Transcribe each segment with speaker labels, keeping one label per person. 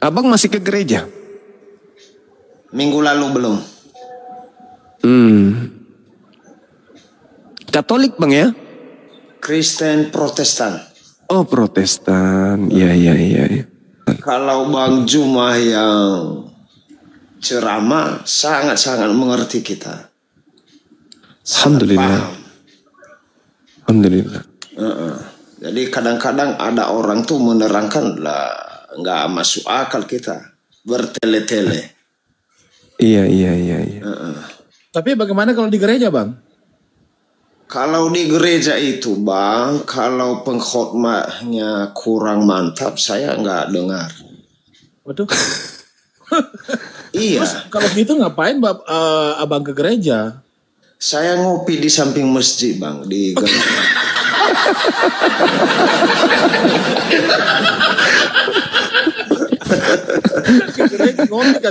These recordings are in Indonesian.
Speaker 1: Abang masih ke gereja?
Speaker 2: Minggu lalu belum.
Speaker 1: Katolik bang ya?
Speaker 2: Kristen Protestan.
Speaker 1: Oh Protestan, iya.
Speaker 2: Kalau Bang Juma yang ceramah sangat-sangat mengerti kita.
Speaker 1: Alhamdulillah. Alhamdulillah.
Speaker 2: Jadi kadang-kadang ada orang tuh menerangkan lah nggak masuk akal kita bertele-tele.
Speaker 1: Iya.
Speaker 3: Tapi bagaimana kalau di gereja bang?
Speaker 2: Kalau di gereja itu bang, kalau pengkhotbahnya kurang mantap, saya nggak dengar.
Speaker 3: Waduh.
Speaker 2: Iya.
Speaker 3: Terus kalau gitu ngapain abang ke gereja?
Speaker 2: Saya ngopi di samping masjid bang, di gereja.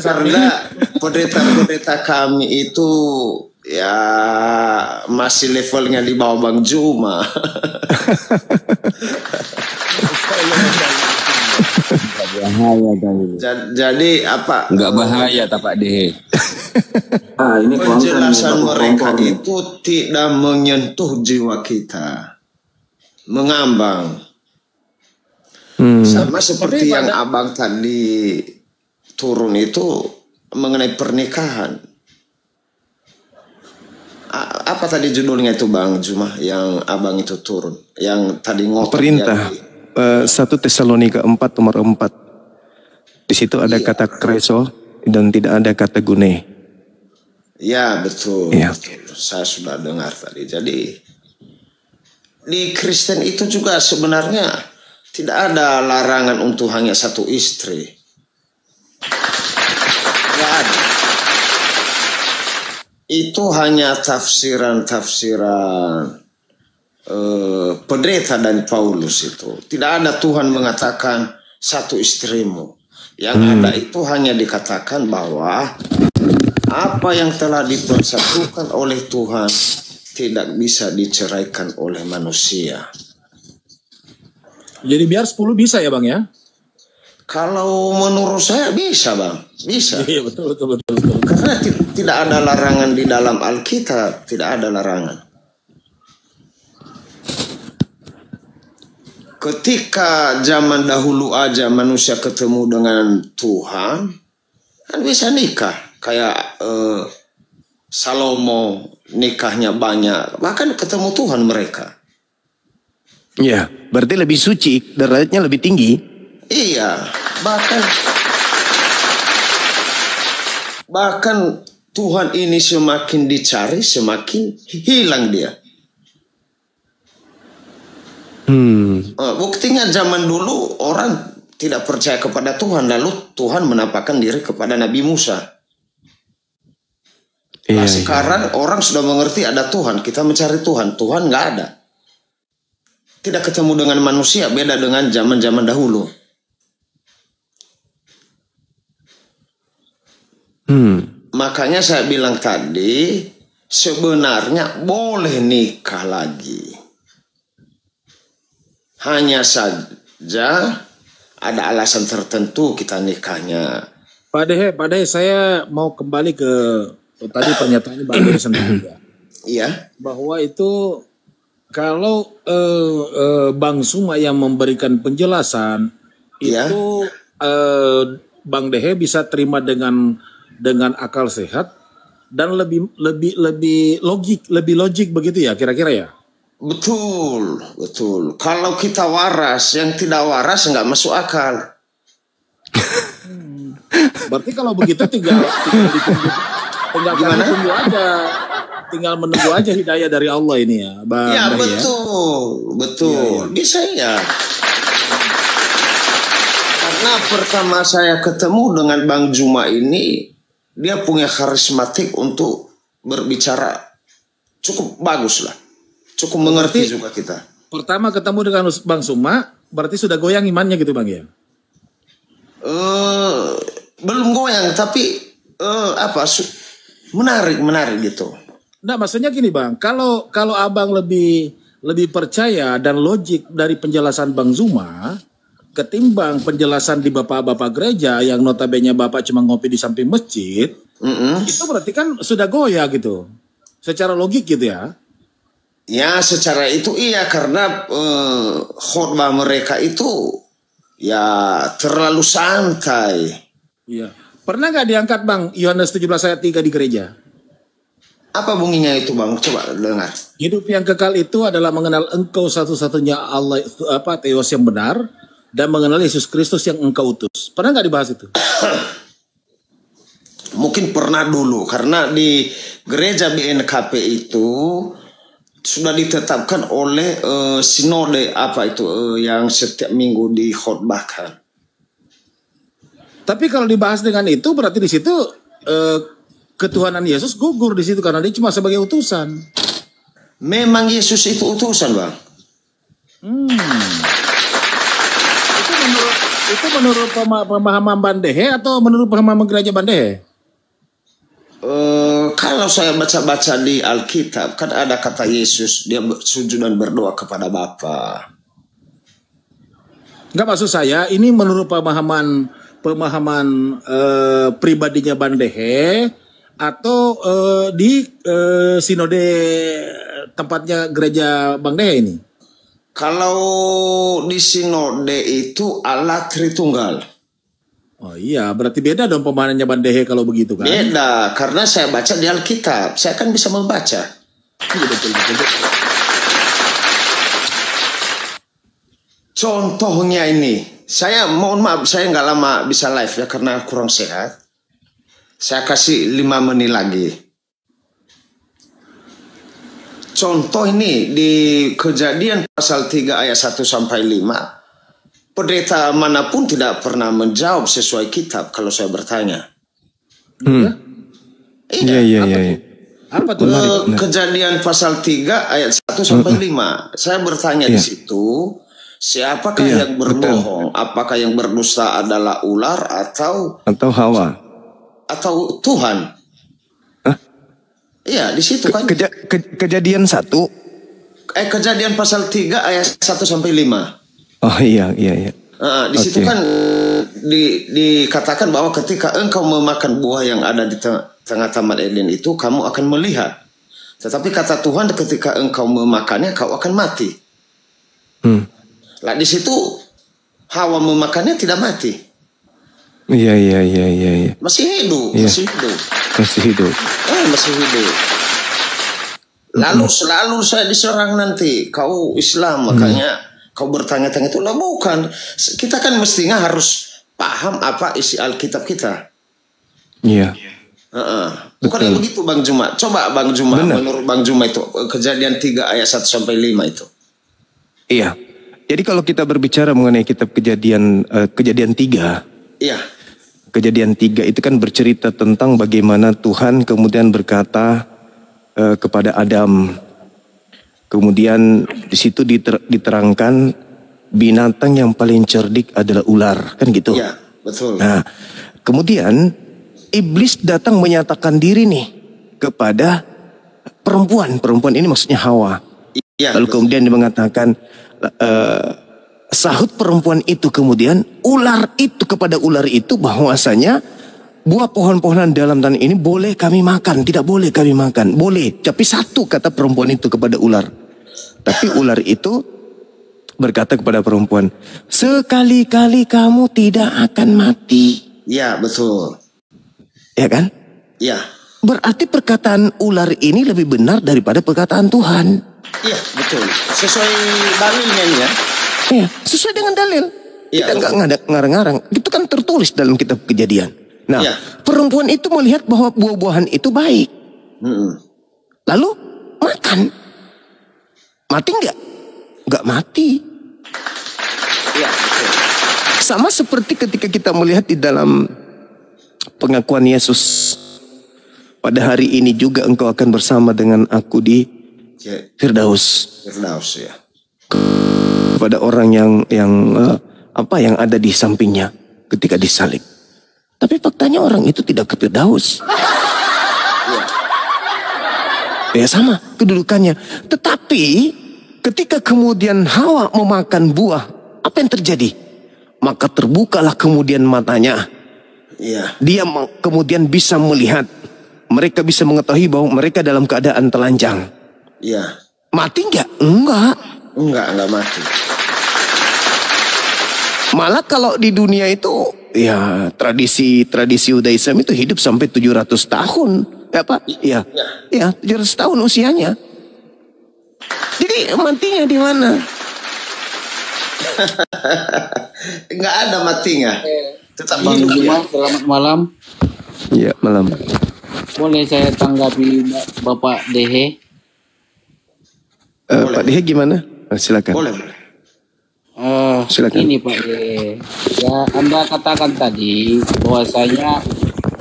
Speaker 2: Karena pendeta-pendeta kami itu ya masih levelnya di bawah Bang Juma.
Speaker 4: Bahaya kali.
Speaker 2: Jadi apa?
Speaker 4: Enggak bahaya tak Pak De.
Speaker 2: Ini penjelasan mereka itu tidak menyentuh jiwa kita, mengambang. Sama seperti yang abang tadi turun itu mengenai pernikahan. Apa tadi judulnya itu Bang Juma yang abang itu turun, yang tadi ngotot
Speaker 1: perintah 1 Tesalonika 4 nomor 4. Di situ ada kata kreso dan tidak ada kata gune.
Speaker 2: Ya betul,
Speaker 1: ya.
Speaker 2: Betul. Saya sudah dengar tadi. Jadi di Kristen itu juga sebenarnya tidak ada larangan untuk hanya satu istri. Tidak ada. Itu hanya tafsiran-tafsiran pendeta dan Paulus itu. Tidak ada Tuhan mengatakan satu istrimu. Yang ada itu hanya dikatakan bahwa apa yang telah dipersatukan oleh Tuhan tidak bisa diceraikan oleh manusia.
Speaker 3: Jadi biar 10 bisa ya bang ya?
Speaker 2: Kalau menurut saya bisa bang, bisa.
Speaker 3: Iya betul.
Speaker 2: Karena tidak ada larangan di dalam Alkitab, tidak ada larangan. Ketika zaman dahulu aja manusia ketemu dengan Tuhan, kan bisa nikah. Kayak Salomo nikahnya banyak, bahkan ketemu Tuhan mereka.
Speaker 1: Iya, berarti lebih suci, derajatnya lebih tinggi.
Speaker 2: Iya, bahkan Tuhan ini semakin dicari, semakin hilang dia. Buktinya zaman dulu orang tidak percaya kepada Tuhan, lalu Tuhan menampakkan diri kepada Nabi Musa. Nah, sekarang orang sudah mengerti ada Tuhan, kita mencari Tuhan, Tuhan nggak ada. Tidak ketemu dengan manusia, beda dengan zaman-zaman dahulu. Makanya saya bilang tadi, sebenarnya boleh nikah lagi. Hanya saja ada alasan tertentu kita nikahnya.
Speaker 3: Pak Dehe, saya mau kembali ke tadi pernyataannya Bang Dehe sendiri ya.
Speaker 2: Iya.
Speaker 3: Bahwa itu kalau Bang Suma yang memberikan penjelasan itu Bang Dehe bisa terima dengan akal sehat dan lebih logik begitu ya kira-kira ya.
Speaker 2: Betul. Kalau kita waras, yang tidak waras nggak masuk akal.
Speaker 3: Berarti kalau begitu tinggal ditunggu aja. Tinggal menunggu aja hidayah dari Allah ini ya, Bang.
Speaker 2: Ya betul. Ya. Bisa ya. Karena pertama saya ketemu dengan Bang Juma ini, dia punya karismatik untuk berbicara cukup bagus lah. Cukup mengerti juga kita.
Speaker 3: Pertama ketemu dengan Bang Suma, berarti sudah goyang imannya gitu Bang ya?
Speaker 2: Belum goyang, tapi menarik gitu.
Speaker 3: Nah maksudnya gini Bang, kalau Abang lebih percaya dan logik dari penjelasan Bang Zuma, ketimbang penjelasan di bapak-bapak gereja yang notabene bapak cuma ngopi di samping masjid, itu berarti kan sudah goyah gitu, secara logik gitu ya.
Speaker 2: Ya secara itu iya, karena khotbah mereka itu ya terlalu santai.
Speaker 3: Iya. Pernah nggak diangkat Bang Yohanes 17 ayat 3 di gereja?
Speaker 2: Apa bunyinya itu Bang? Coba dengar.
Speaker 3: Hidup yang kekal itu adalah mengenal Engkau satu-satunya Allah, Theos yang benar, dan mengenal Yesus Kristus yang Engkau utus. Pernah nggak dibahas itu?
Speaker 2: Mungkin pernah dulu, karena di gereja BNKP itu sudah ditetapkan oleh sinode yang setiap minggu dikhotbahkan.
Speaker 3: Tapi kalau dibahas dengan itu berarti di situ ketuhanan Yesus gugur di situ karena dia cuma sebagai utusan.
Speaker 2: Memang Yesus itu utusan Bang.
Speaker 3: Itu menurut pemahaman Bandehe atau menurut pemahaman gereja Bandehe?
Speaker 2: Kalau saya baca-baca di Alkitab kan ada kata Yesus, dia sujud dan berdoa kepada Bapa.
Speaker 3: Enggak, maksud saya ini menurut pemahaman pribadinya Bandehe atau di sinode tempatnya gereja Bandehe ini?
Speaker 2: Kalau di sinode itu Allah Tritunggal.
Speaker 3: Oh iya, berarti beda dong pemahamannya Bandehe kalau begitu kan?
Speaker 2: Beda, karena saya baca di Alkitab, saya kan bisa membaca.
Speaker 3: Iya, betul.
Speaker 2: Contohnya ini, saya mohon maaf, saya nggak lama bisa live ya karena kurang sehat. Saya kasih 5 menit lagi. Contoh ini di Kejadian pasal 3 ayat 1 sampai 5. Pendeta manapun tidak pernah menjawab sesuai kitab kalau saya bertanya.
Speaker 1: Iya.
Speaker 3: Apa tuh?
Speaker 2: Kejadian pasal 3 ayat 1 sampai 5. Saya bertanya di situ, siapakah yang berbohong? Apakah yang berdusta adalah ular atau
Speaker 1: Hawa?
Speaker 2: Atau Tuhan? Iya, di situ kan.
Speaker 1: Kejadian 1.
Speaker 2: Kejadian pasal 3 ayat 1 sampai 5.
Speaker 1: Oh iya.
Speaker 2: Di situ kan dikatakan bahwa ketika engkau memakan buah yang ada di tengah taman Eden itu, kamu akan melihat. Tetapi kata Tuhan, ketika engkau memakannya, kau akan mati. Lah di situ Hawa memakannya tidak mati.
Speaker 1: Iya.
Speaker 2: Masih hidup,
Speaker 1: Iya.
Speaker 2: masih hidup.
Speaker 1: Masih hidup.
Speaker 2: Masih hidup. Lalu selalu saya diserang nanti, kau Islam, makanya kau bertanya-tanya itu. Lah bukan, kita kan mestinya harus paham apa isi Alkitab kita.
Speaker 1: Iya.
Speaker 2: Bukan begitu Bang Juma. Coba Bang Juma,
Speaker 1: Benar.
Speaker 2: menurut Bang Juma itu Kejadian 3 ayat 1 sampai 5 itu.
Speaker 1: Iya. Jadi kalau kita berbicara mengenai kitab Kejadian 3.
Speaker 2: Iya.
Speaker 1: Kejadian 3 itu kan bercerita tentang bagaimana Tuhan kemudian berkata kepada Adam. Kemudian di situ diterangkan binatang yang paling cerdik adalah ular, kan gitu.
Speaker 2: Iya, betul.
Speaker 1: Nah, kemudian iblis datang menyatakan diri nih kepada perempuan. Perempuan ini maksudnya Hawa.
Speaker 2: Iya.
Speaker 1: Lalu kemudian dia mengatakan, sahut perempuan itu kemudian ular itu kepada ular itu bahwasanya buah pohon-pohonan dalam tanah ini boleh kami makan, tidak boleh kami makan. Boleh, tapi satu kata perempuan itu kepada ular. Tapi ular itu berkata kepada perempuan, sekali-kali kamu tidak akan mati.
Speaker 2: Iya, betul.
Speaker 1: Ya kan?
Speaker 2: Iya.
Speaker 1: Berarti perkataan ular ini lebih benar daripada perkataan Tuhan.
Speaker 2: Iya, betul. Sesuai dalilnya ini ya.
Speaker 1: Ya, sesuai dengan dalil.
Speaker 2: Iya,
Speaker 1: Kita nggak ngarang-ngarang. Itu kan tertulis dalam kitab Kejadian. Nah,
Speaker 2: Iya.
Speaker 1: perempuan itu melihat bahwa buah-buahan itu baik. Lalu makan. Mati nggak? Nggak mati.
Speaker 2: Iya, betul.
Speaker 1: Sama seperti ketika kita melihat di dalam pengakuan Yesus. Pada hari ini juga engkau akan bersama dengan aku di Firdaus.
Speaker 2: Firdaus ya.
Speaker 1: Kepada orang yang ada di sampingnya ketika disalib. Tapi faktanya orang itu tidak ke Firdaus. Ya sama kedudukannya. Tetapi ketika kemudian Hawa memakan buah, apa yang terjadi? maka terbukalah kemudian matanya.
Speaker 2: Iya.
Speaker 1: Dia kemudian bisa melihat. Mereka bisa mengetahui bahwa mereka dalam keadaan telanjang.
Speaker 2: Iya.
Speaker 1: Mati nggak? Enggak.
Speaker 2: Enggak mati.
Speaker 1: Malah kalau di dunia itu, ya tradisi udah Islam itu hidup sampai 700 tahun. Ya Pak? Ya 700 tahun usianya. Jadi matinya di mana?
Speaker 2: Enggak ada matinya. Tetap
Speaker 5: Selamat malam.
Speaker 1: Iya, malam.
Speaker 5: Boleh saya tanggapi Bapak Dehe?
Speaker 1: Pak Dehe gimana? Silakan.
Speaker 2: Boleh.
Speaker 1: Silakan.
Speaker 5: Ini Pak Dehe, ya Anda katakan tadi bahwasanya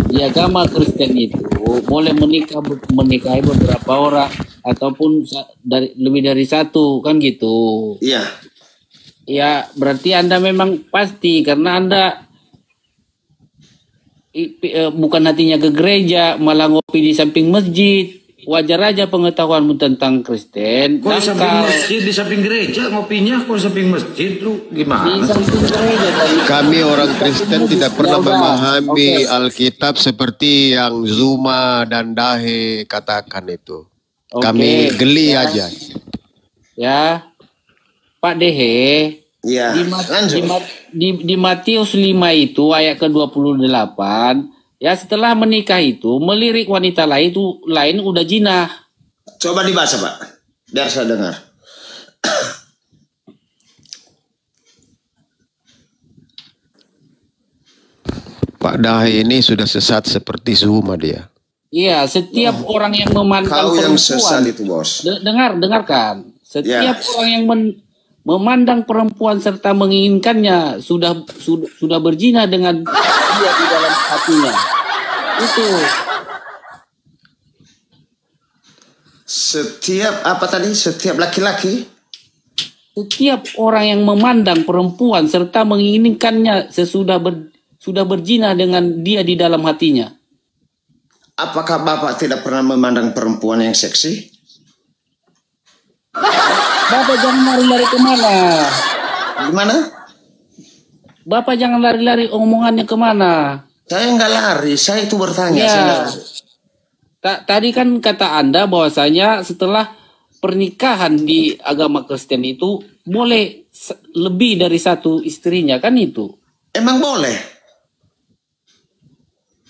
Speaker 5: di agama Kristen itu boleh menikahi beberapa orang ataupun lebih dari satu, kan gitu.
Speaker 2: Iya.
Speaker 5: Ya berarti Anda memang pasti, karena Anda bukan hatinya ke gereja, malah ngopi di samping masjid. Wajar aja pengetahuanmu tentang Kristen.
Speaker 6: Kok di samping masjid, di samping gereja ngopinya, kok di samping masjid lu gimana?
Speaker 5: Di samping gereja tadi.
Speaker 7: Kami orang Kristen tidak pernah
Speaker 5: Ya udah,
Speaker 7: memahami
Speaker 5: oke.
Speaker 7: Alkitab seperti yang Zuma dan Dahe katakan itu.
Speaker 5: Oke,
Speaker 7: Kami geli
Speaker 5: ya.
Speaker 7: aja.
Speaker 5: Ya, Pak Dehe,
Speaker 2: Iya. Lanjut.
Speaker 5: di Matius 5 itu ayat ke-28, ya setelah menikah itu melirik wanita lain udah jinah.
Speaker 2: Coba dibaca, Pak. Biar saya dengar.
Speaker 7: Pak Dahe ini sudah sesat seperti Zuma dia.
Speaker 5: Iya, setiap orang yang memandang
Speaker 2: Kau yang
Speaker 5: perempuan,
Speaker 2: sesat itu, Bos.
Speaker 5: dengarkan. Setiap
Speaker 2: Ya.
Speaker 5: orang yang memandang perempuan serta menginginkannya sudah berzina dengan dia di dalam hatinya. Itu.
Speaker 2: Setiap apa tadi? Setiap laki-laki?
Speaker 5: Setiap orang yang memandang perempuan serta menginginkannya sudah berzina dengan dia di dalam hatinya.
Speaker 2: Apakah Bapak tidak pernah memandang perempuan yang seksi?
Speaker 5: Bapak jangan lari-lari kemana?
Speaker 2: Gimana?
Speaker 5: Bapak jangan lari-lari omongannya kemana?
Speaker 2: Saya nggak lari, saya itu bertanya.
Speaker 5: Ya.
Speaker 2: Saya nggak lari.
Speaker 5: Tadi kan kata Anda bahwasanya setelah pernikahan di agama Kristen itu boleh lebih dari satu istrinya, kan itu?
Speaker 2: Emang boleh?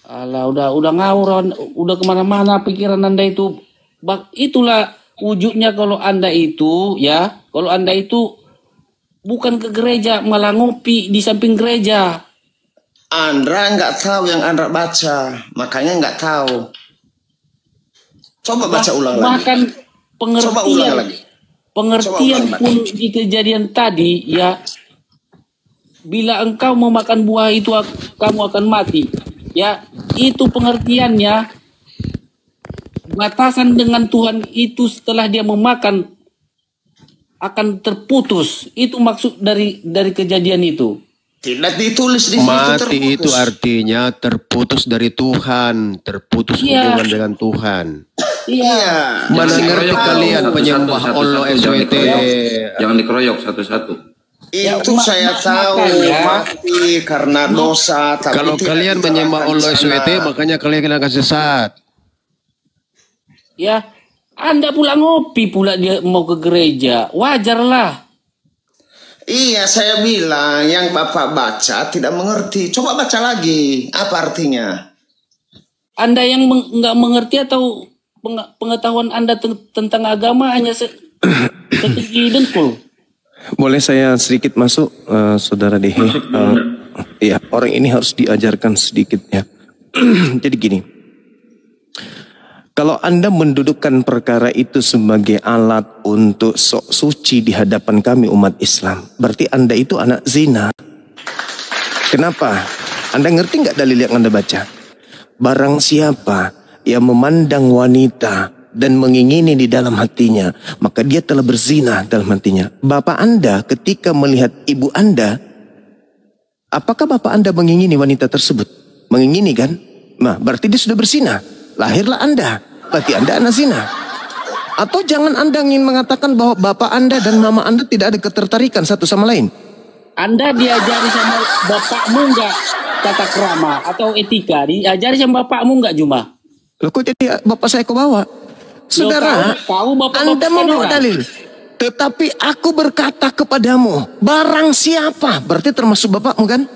Speaker 5: Alah, udah ngawur, udah kemana-mana pikiran Anda itu. Itulah wujudnya kalau Anda itu, ya, kalau Anda itu bukan ke gereja, malah ngopi di samping gereja.
Speaker 2: Andra nggak tahu yang Andra baca, makanya nggak tahu. Coba baca ulang lagi.
Speaker 5: Bahkan
Speaker 2: Coba ulang lagi.
Speaker 5: pengertian
Speaker 2: Coba ulang
Speaker 5: pun di kejadian tadi, ya, bila engkau memakan buah itu kamu akan mati. Ya, itu pengertiannya. Batasan dengan Tuhan itu setelah dia memakan akan terputus. Itu maksud dari kejadian itu.
Speaker 2: Tidak ditulis di situ
Speaker 7: Mati
Speaker 2: terputus.
Speaker 7: itu artinya terputus dari Tuhan, terputus
Speaker 5: Iya.
Speaker 7: hubungan dengan Tuhan.
Speaker 5: Iya.
Speaker 7: Mana
Speaker 6: Jangan
Speaker 7: ngerti
Speaker 6: dikeroyok
Speaker 7: kalian
Speaker 6: satu-satu,
Speaker 7: penyembah
Speaker 6: satu-satu,
Speaker 7: Allah
Speaker 6: jangan
Speaker 7: SWT.
Speaker 6: Jangan dikeroyok satu-satu.
Speaker 2: Itu saya tahu
Speaker 5: makanya-
Speaker 2: mati karena dosa. Tapi
Speaker 7: Kalau
Speaker 2: tidak
Speaker 7: kalian
Speaker 2: diterangkan
Speaker 7: menyembah
Speaker 2: di
Speaker 7: Allah
Speaker 2: sana.
Speaker 7: SWT, makanya kalian akan sesat.
Speaker 5: Ya, Anda pula ngopi pula dia mau ke gereja. Wajarlah.
Speaker 2: Iya, saya bilang yang Bapak baca tidak mengerti. Coba baca lagi. Apa artinya?
Speaker 5: Anda yang nggak mengerti atau pengetahuan Anda tentang agama hanya setinggi dengkul.
Speaker 1: Boleh saya sedikit masuk, Saudara Dehe? Iya, orang ini harus diajarkan sedikit ya. Jadi gini, kalau Anda mendudukkan perkara itu sebagai alat untuk sok suci di hadapan kami umat Islam, berarti Anda itu anak zina. Kenapa? Anda ngerti nggak dalil yang Anda baca? Barang siapa yang memandang wanita dan mengingini di dalam hatinya, maka dia telah berzina dalam hatinya. Bapak Anda ketika melihat ibu Anda, apakah Bapak Anda mengingini wanita tersebut? Mengingini kan? Nah, berarti dia sudah berzina. Lahirlah Anda, berarti Anda anak zina. Atau jangan Anda ingin mengatakan bahwa Bapak Anda dan Mama Anda tidak ada ketertarikan satu sama lain.
Speaker 5: Anda diajari sama bapakmu nggak tata krama atau etika? Diajari sama bapakmu nggak, Juma?
Speaker 1: Loh, kok jadi bapak saya kau bawa? Saudara,
Speaker 5: tahu bapak
Speaker 1: Anda mau bawa dalil. Tetapi aku berkata kepadamu, barang siapa? Berarti termasuk bapakmu kan?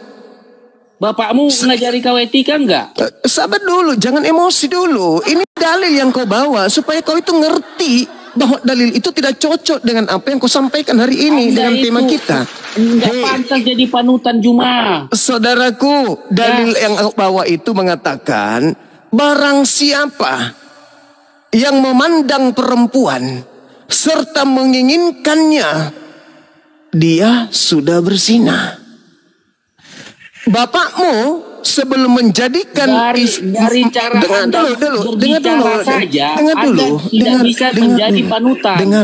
Speaker 5: Bapakmu ngajari kau etika enggak?
Speaker 1: Sabar dulu, jangan emosi dulu. Ini dalil yang kau bawa supaya kau itu ngerti bahwa dalil itu tidak cocok dengan apa yang kau sampaikan hari ini dengan tema kita.
Speaker 5: Enggak pantas jadi panutan, Juma.
Speaker 1: Saudaraku, dalil yang kau bawa itu mengatakan barang siapa yang memandang perempuan serta menginginkannya, dia sudah berzina. Bapakmu sebelum menjadikan
Speaker 5: dari cara
Speaker 1: dengar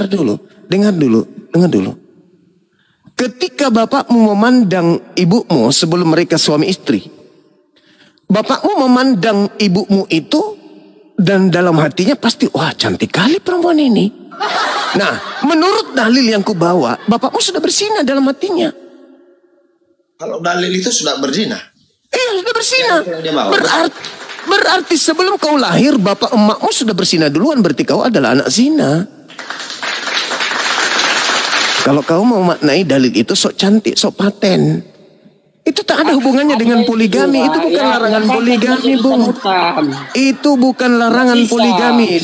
Speaker 1: dulu, dengar dulu. Ketika bapakmu memandang ibumu sebelum mereka suami istri, bapakmu memandang ibumu itu dan dalam hatinya pasti, wah cantik kali perempuan ini. Nah, menurut dalil yang kubawa, bapakmu sudah berzina dalam hatinya.
Speaker 2: Kalau dalil itu sudah berzina?
Speaker 1: Sudah berzina. Berarti sebelum kau lahir, bapak emakmu sudah berzina duluan. Berarti kau adalah anak zina. Kalau kau mau maknai dalil itu sok cantik, sok paten, itu tak ada hubungannya dengan poligami. Itu bukan larangan poligami, Bung. Itu bukan larangan poligami.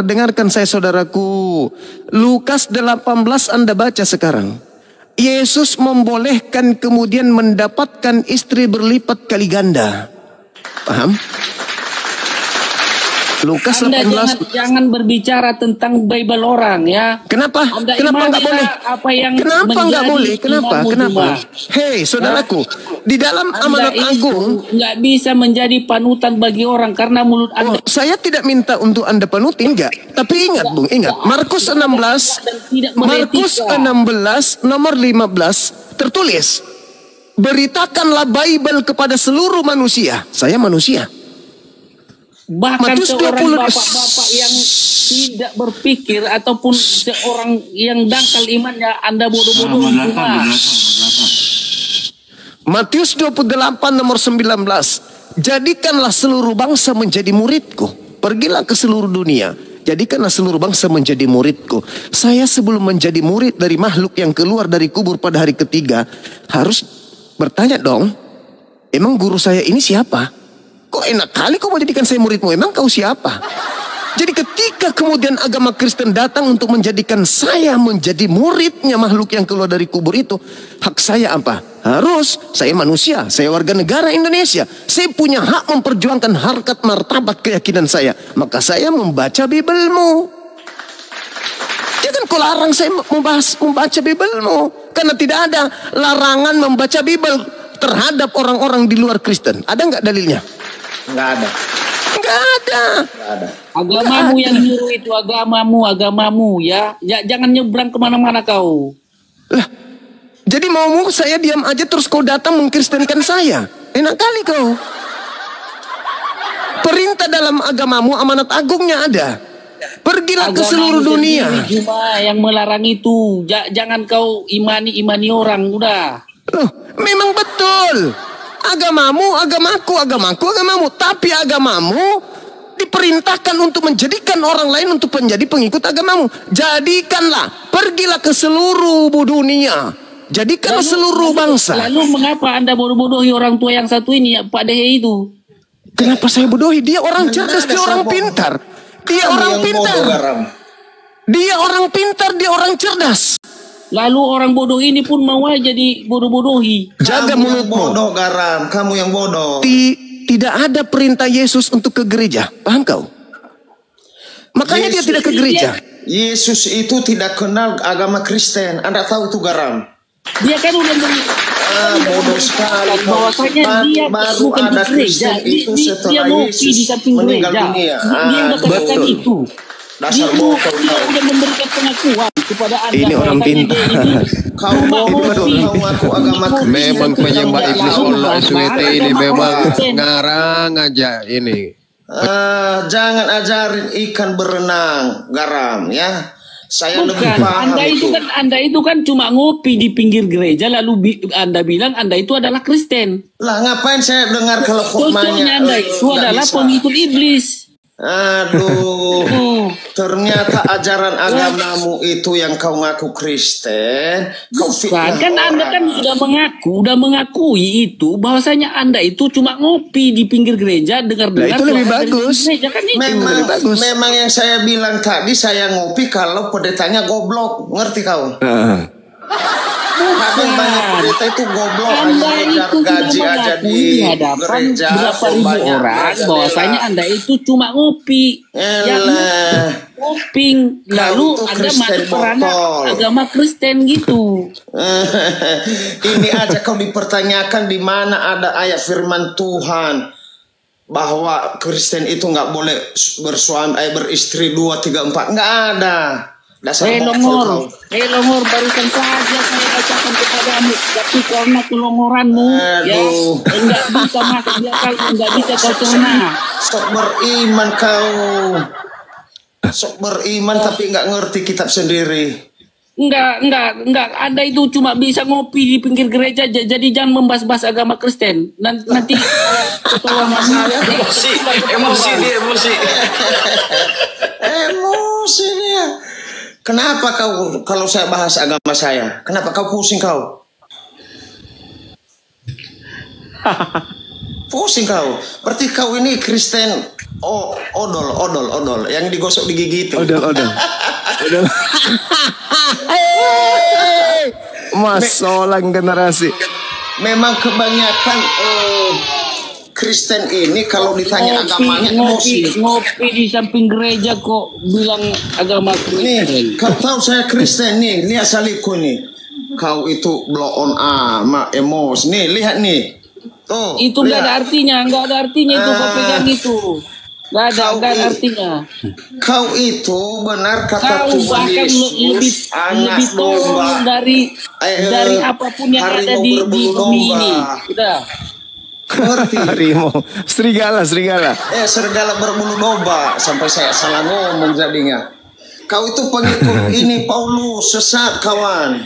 Speaker 1: Dengarkan saya saudaraku. Lukas 18 Anda baca sekarang. Yesus membolehkan kemudian mendapatkan istri berlipat kali ganda. Paham? Lukas
Speaker 5: Anda
Speaker 1: 18.
Speaker 5: jangan berbicara tentang Bible orang ya.
Speaker 1: Kenapa? Kenapa nggak boleh? Kenapa nggak boleh? Kenapa? Hei, saudaraku, di dalam amanat agung
Speaker 5: nggak bisa menjadi panutan bagi orang karena mulut Anda.
Speaker 1: Saya tidak minta untuk Anda panutin, enggak. Tapi ingat, Bung, ingat. Markus 16 nomor 15 tertulis, beritakanlah Bible kepada seluruh manusia. Saya manusia.
Speaker 5: Bahkan seorang bapak-bapak yang tidak berpikir ataupun seorang yang dangkal imannya Anda bodoh-bodoh.
Speaker 1: Matius 28 nomor 19. Jadikanlah seluruh bangsa menjadi muridku. Pergilah ke seluruh dunia. Jadikanlah seluruh bangsa menjadi muridku. Saya sebelum menjadi murid dari makhluk yang keluar dari kubur pada hari ketiga, harus bertanya dong, emang guru saya ini siapa? Kok enak kali kau mau jadikan saya muridmu, emang kau siapa? Jadi ketika kemudian agama Kristen datang untuk menjadikan saya menjadi muridnya makhluk yang keluar dari kubur itu, hak saya apa? Harus, saya manusia, saya warga negara Indonesia. Saya punya hak memperjuangkan harkat martabat keyakinan saya. Maka saya membaca Biblemu. Jangan kau larang saya membaca Biblemu. Karena tidak ada larangan membaca Bible terhadap orang-orang di luar Kristen. Ada nggak dalilnya?
Speaker 2: Nggak ada.
Speaker 1: Nggak ada.
Speaker 5: Agamamu yang nyuruh itu, agamamu ya. Jangan nyebrang kemana-mana kau.
Speaker 1: Lah, jadi maumu saya diam aja terus kau datang mengkristenkan saya? Enak kali kau. Perintah dalam agamamu, amanat agungnya ada. Pergilah ke seluruh dunia.
Speaker 5: Cuma yang melarang itu. Jangan kau imani orang, udah.
Speaker 1: Loh, memang betul. Agamamu, agamamu. Tapi agamamu diperintahkan untuk menjadikan orang lain untuk menjadi pengikut agamamu. Jadikanlah, pergilah ke seluruh dunia. Jadikanlah seluruh bangsa.
Speaker 5: Lalu mengapa Anda bodoh-bodohi orang tua yang satu ini, Pak Dehe itu?
Speaker 1: Kenapa saya bodohi? Dia orang cerdas, dia orang pintar. Dia orang pintar. Dia orang pintar, dia orang cerdas.
Speaker 5: Lalu orang bodoh ini pun mau aja dibodoh-bodohi.
Speaker 1: Jaga mulutmu.
Speaker 2: Bodoh Garam, kamu yang bodoh.
Speaker 1: Tidak ada perintah Yesus untuk ke gereja. Paham kau? Makanya dia tidak ke gereja.
Speaker 2: Yesus itu tidak kenal agama Kristen. Anda tahu itu Garam?
Speaker 5: Dia kan udah
Speaker 2: bodoh sekali.
Speaker 5: Bahwasanya dia
Speaker 2: baru
Speaker 5: bukan
Speaker 2: ada
Speaker 5: di gereja.
Speaker 2: Kristen itu
Speaker 5: Dia
Speaker 2: setelah
Speaker 5: ngopi di
Speaker 2: Yesus
Speaker 5: samping
Speaker 2: meninggal
Speaker 5: gereja.
Speaker 2: dunia.
Speaker 5: Dia udah katakan itu.
Speaker 2: Dasar bodoh.
Speaker 5: Dia udah memberikan pengakuan kepada Anda.
Speaker 1: Ini orang pintar.
Speaker 2: Kau bodoh, kau ngaku agama Kristen.
Speaker 7: Memang penyembah iblis Allah SWT ini memang ngarang aja ini.
Speaker 2: Jangan ajarin ikan berenang, Garam ya. Saya lebih
Speaker 5: Bukan,
Speaker 2: paham
Speaker 5: Anda itu kan cuma ngopi di pinggir gereja lalu Anda bilang Anda itu adalah Kristen.
Speaker 2: Lah ngapain saya dengar kalau
Speaker 5: Contohnya
Speaker 2: khotbahnya
Speaker 5: Anda itu
Speaker 2: nggak
Speaker 5: adalah
Speaker 2: bisa.
Speaker 5: pengikut iblis.
Speaker 2: Aduh, ternyata ajaran agamamu itu yang kau ngaku Kristen, kau fitnah
Speaker 5: Kan Anda kan sudah mengakui itu bahwasanya Anda itu cuma ngopi di pinggir gereja dengar-dengar.
Speaker 1: Nah, itu lebih
Speaker 5: suara dari
Speaker 1: bagus.
Speaker 5: gereja, kan itu.
Speaker 2: Memang yang saya bilang tadi saya ngopi kalau pendetanya goblok, ngerti kau? Kadang banyak pendeta itu goblok,
Speaker 5: Anda
Speaker 2: hanya
Speaker 5: itu
Speaker 2: ngejar
Speaker 5: sudah
Speaker 2: gaji aja
Speaker 5: mengakui di
Speaker 2: di
Speaker 5: hadapan
Speaker 2: gereja,
Speaker 5: berapa ribu
Speaker 2: banyak
Speaker 5: orang
Speaker 2: gereja
Speaker 5: bahwasanya
Speaker 2: bela.
Speaker 5: Anda itu cuma ngopi.
Speaker 2: Elah.
Speaker 5: Ngoping lalu
Speaker 2: Kau tuh
Speaker 5: Anda
Speaker 2: Kristen
Speaker 5: masuk ke ranah
Speaker 2: botol.
Speaker 5: agama Kristen gitu.
Speaker 2: Ini aja kau dipertanyakan di mana ada ayat firman Tuhan bahwa Kristen itu nggak boleh beristri 2, 3, 4, nggak ada. Dasar botol kau.
Speaker 5: Longor, barusan saja saya bacakan kepadamu, tapi karena kelongoranmu, ya,
Speaker 2: Aduh.
Speaker 5: enggak bisa masuk di akal, enggak bisa kau cerna.
Speaker 2: Sok beriman kau. Sok beriman tapi nggak ngerti kitab sendiri.
Speaker 5: Enggak, Anda itu cuma bisa ngopi di pinggir gereja, jadi jangan membahas-bahas agama Kristen. Nanti ketolongan saya.
Speaker 6: Emosi dia.
Speaker 2: Emosi dia. Kenapa kau kalau saya bahas agama saya? Kenapa kau pusing kau? Pusing kau. Berarti kau ini Kristen odol yang digosok di gigi itu.
Speaker 1: Odol. Masolang generasi.
Speaker 2: Memang kebanyakan Kristen ini kalau ditanya agamanya emosi.
Speaker 5: Ngopi di samping gereja kok bilang agama
Speaker 2: Nih,
Speaker 5: Kristen.
Speaker 2: kau tahu saya Kristen nih, lihat salibku nih. Kau itu blow on emosi. Nih, lihat nih. Tuh,
Speaker 5: Itu nggak ada
Speaker 2: lihat.
Speaker 5: artinya itu kau pegang itu. Nggak ada artinya.
Speaker 2: Kau itu benar kata
Speaker 5: Kau
Speaker 2: Tuhan
Speaker 5: bahkan
Speaker 2: Yesus, anak
Speaker 5: lebih tolong
Speaker 2: domba.
Speaker 5: dari apapun yang ada di bumi ini. Udah.
Speaker 2: Ngerti?
Speaker 1: Harimau, serigala.
Speaker 2: Serigala berbulu domba. Sampai saya salah ngomong jadinya. Kau itu pengikut ini Paulus, sesat kawan.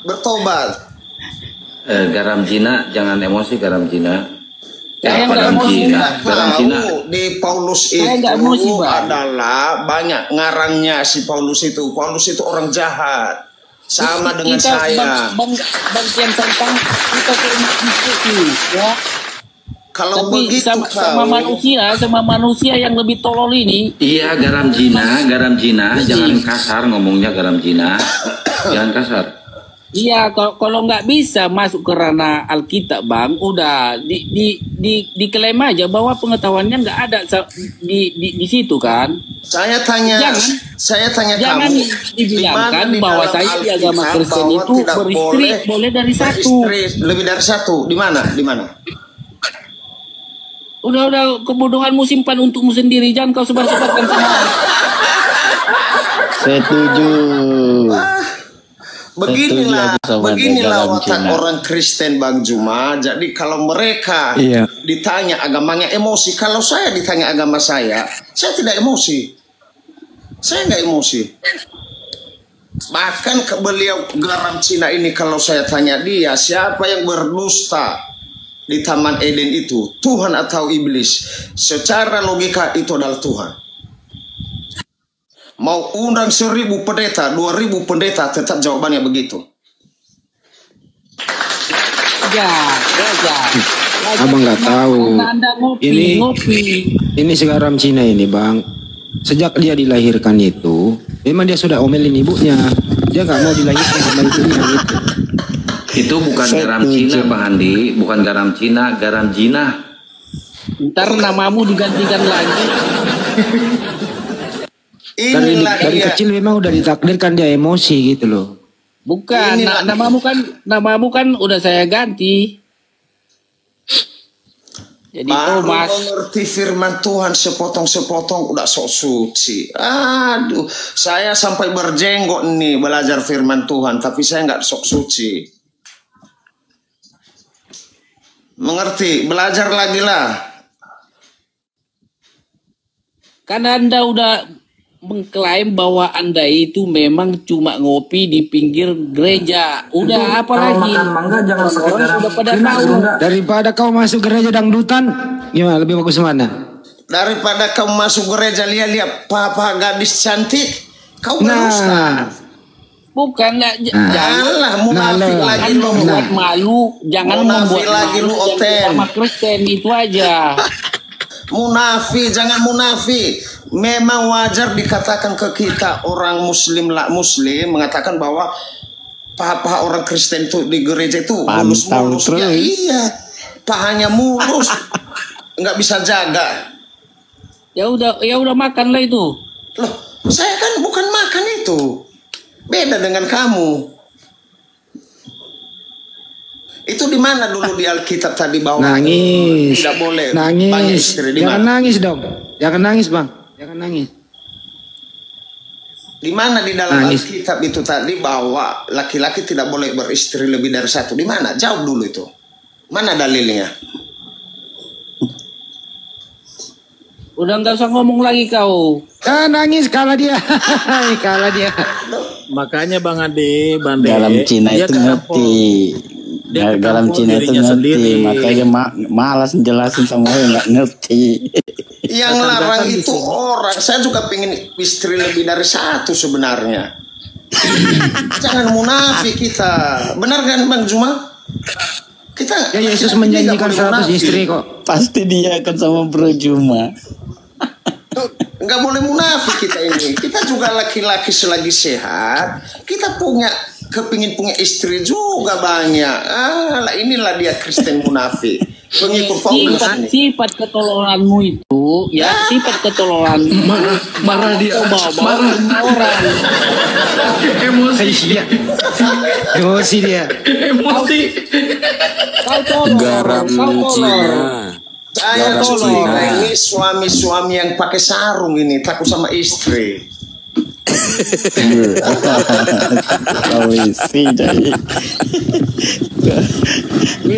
Speaker 2: Bertobat.
Speaker 6: Garam Cina, jangan emosi garam Cina.
Speaker 5: Saya nggak
Speaker 6: Garam
Speaker 5: emosi,
Speaker 6: Cina, garam Cina.
Speaker 2: Di Paulus
Speaker 5: Saya
Speaker 2: itu
Speaker 5: nggak emosi, Bang.
Speaker 2: adalah banyak ngarangnya si Paulus itu. Paulus itu orang jahat. Sama dengan saya.
Speaker 5: Bang Tian Santang, kita diskusi, ya.
Speaker 2: Kalau
Speaker 5: Tapi
Speaker 2: begitu
Speaker 5: sama manusia yang lebih tolol ini.
Speaker 6: Iya, garam Cina, jangan kasar ngomongnya garam Cina. Jangan kasar.
Speaker 5: Iya, kalau nggak bisa masuk ke ranah Alkitab, Bang, udah diklaim aja bahwa pengetahuannya nggak ada di situ kan.
Speaker 2: Saya tanya
Speaker 5: Jangan
Speaker 2: kamu,
Speaker 5: dibilangkan
Speaker 2: di
Speaker 5: bahwa
Speaker 2: dalam
Speaker 5: saya di agama
Speaker 2: Alkitab
Speaker 5: Kristen
Speaker 2: bahwa
Speaker 5: itu
Speaker 2: tidak
Speaker 5: beristri boleh dari satu.
Speaker 2: lebih dari satu. Di mana?
Speaker 5: Udah kebodohanmu simpan untukmu sendiri, jangan kau sebar-sebarkan sama.
Speaker 1: Setuju.
Speaker 2: Beginilah
Speaker 1: dalam
Speaker 2: watak
Speaker 1: Cina.
Speaker 2: orang Kristen, Bang Juma. Jadi kalau mereka
Speaker 1: Iya.
Speaker 2: ditanya agamanya emosi, kalau saya ditanya agama saya tidak emosi. Saya nggak emosi. Bahkan ke beliau garam Cina ini, kalau saya tanya dia, siapa yang berdusta di Taman Eden itu, Tuhan atau iblis? Secara logika itu adalah Tuhan. Mau undang 1000 pendeta, 2000 pendeta, tetap jawabannya begitu.
Speaker 8: Abang nggak tahu.
Speaker 5: Anda
Speaker 8: Ini-
Speaker 5: ngopi.
Speaker 8: Ini si garam Cina ini, Bang. Sejak dia dilahirkan itu, memang dia sudah omelin ibunya. Dia nggak mau dilahirkan sama ibunya gitu.
Speaker 6: Itu bukan garam Cina, Bang Andi, bukan garam Cina, garam Cina.
Speaker 5: Ntar namamu digantikan lagi.
Speaker 2: Inilah
Speaker 8: Dari
Speaker 2: dia.
Speaker 8: kecil memang udah ditakdirkan dia emosi gitu loh.
Speaker 5: Bukan,
Speaker 2: Inilah-
Speaker 5: namamu kan udah saya ganti. Jadi
Speaker 2: Baru
Speaker 5: Thomas.
Speaker 2: mengerti firman Tuhan sepotong-sepotong udah sok suci. Aduh, saya sampai berjenggot nih belajar firman Tuhan, tapi saya nggak sok suci. Mengerti? Belajar lagi lah.
Speaker 5: Karena Anda udah mengklaim bahwa Anda itu memang cuma ngopi di pinggir gereja. Udah apa lagi?
Speaker 9: Mangga jangan pakai
Speaker 5: Orang
Speaker 9: garam
Speaker 5: udah pada
Speaker 9: Cina,
Speaker 5: tahu.
Speaker 9: Bunda.
Speaker 8: Daripada kau masuk gereja dangdutan, gimana lebih bagus mana?
Speaker 2: Daripada kau masuk gereja lihat-lihat papa gadis cantik, kau berdusta.
Speaker 8: Nah,
Speaker 5: Bukan
Speaker 2: Janganlah munafik
Speaker 8: Nah,
Speaker 2: lagi
Speaker 5: jangan
Speaker 2: lu.
Speaker 5: membuat malu, jangan
Speaker 2: Munafik
Speaker 5: membuat
Speaker 2: lagi
Speaker 5: malu
Speaker 2: lu,
Speaker 5: yang
Speaker 2: Oten.
Speaker 5: sama Kristen itu aja.
Speaker 2: Munafik, jangan munafik. Memang wajar dikatakan ke kita orang muslim mengatakan bahwa papa orang Kristen itu di gereja itu mulus-mulus. Ya, iya, pahanya mulus, nggak bisa jaga.
Speaker 5: Ya udah makanlah itu.
Speaker 2: Loh, saya kan bukan makan itu. Beda dengan kamu. Itu di mana dulu di Alkitab tadi bahwa
Speaker 8: nangis.
Speaker 2: tidak boleh banyak
Speaker 8: Nangis.
Speaker 2: istri? Di
Speaker 8: Jangan
Speaker 2: mana?
Speaker 8: nangis dong. Jangan nangis, Bang. Jangan nangis.
Speaker 2: Di mana di dalam
Speaker 8: Nangis.
Speaker 2: Alkitab itu tadi bahwa laki-laki tidak boleh beristri lebih dari satu? Di mana? Jawab dulu itu. Mana dalilnya?
Speaker 5: Udah nggak usah ngomong lagi kau.
Speaker 8: Nangis kalah dia. Kalah dia.
Speaker 3: Makanya Bang Ade, Bang De,
Speaker 4: Garam Cina
Speaker 3: dia
Speaker 4: itu
Speaker 3: ketampung.
Speaker 4: ngerti.
Speaker 3: Dia
Speaker 4: Garam
Speaker 3: ketampung
Speaker 4: Cina itu
Speaker 3: dirinya
Speaker 4: ngerti.
Speaker 3: sendiri.
Speaker 4: Makanya malas jelasin sama orang nggak ngerti.
Speaker 2: Yang larang
Speaker 3: Datang di
Speaker 2: itu
Speaker 3: sini.
Speaker 2: orang. Saya juga pengen istri lebih dari satu sebenarnya. Jangan munafik kita. Benar kan Bang Juma? Kita
Speaker 8: Ya Yesus
Speaker 2: laki-laki
Speaker 8: menjanjikan
Speaker 2: nggak boleh
Speaker 8: 100
Speaker 2: munafik.
Speaker 8: istri kok.
Speaker 4: Pasti dia akan sama Bro Juma.
Speaker 2: Nggak boleh munafik kita ini. Kita juga laki-laki selagi sehat. Kita kepingin punya istri juga banyak. Lah inilah dia Kristen munafik. Pengikut Paulus ini.
Speaker 5: Sifat ketololanmu itu, ya sifat ketololanmu.
Speaker 9: Marah dia.
Speaker 5: Bawa orang.
Speaker 9: Emosi.
Speaker 8: Iya. Emosi dia.
Speaker 9: Emosi.
Speaker 5: Kau tolong.
Speaker 10: Garam
Speaker 5: Kau tolong.
Speaker 10: Cina.
Speaker 2: Saya
Speaker 10: Garam
Speaker 2: curiga
Speaker 10: Cina.
Speaker 2: ini suami-suami yang pakai sarung ini takut sama istri.
Speaker 4: Polisi jadi.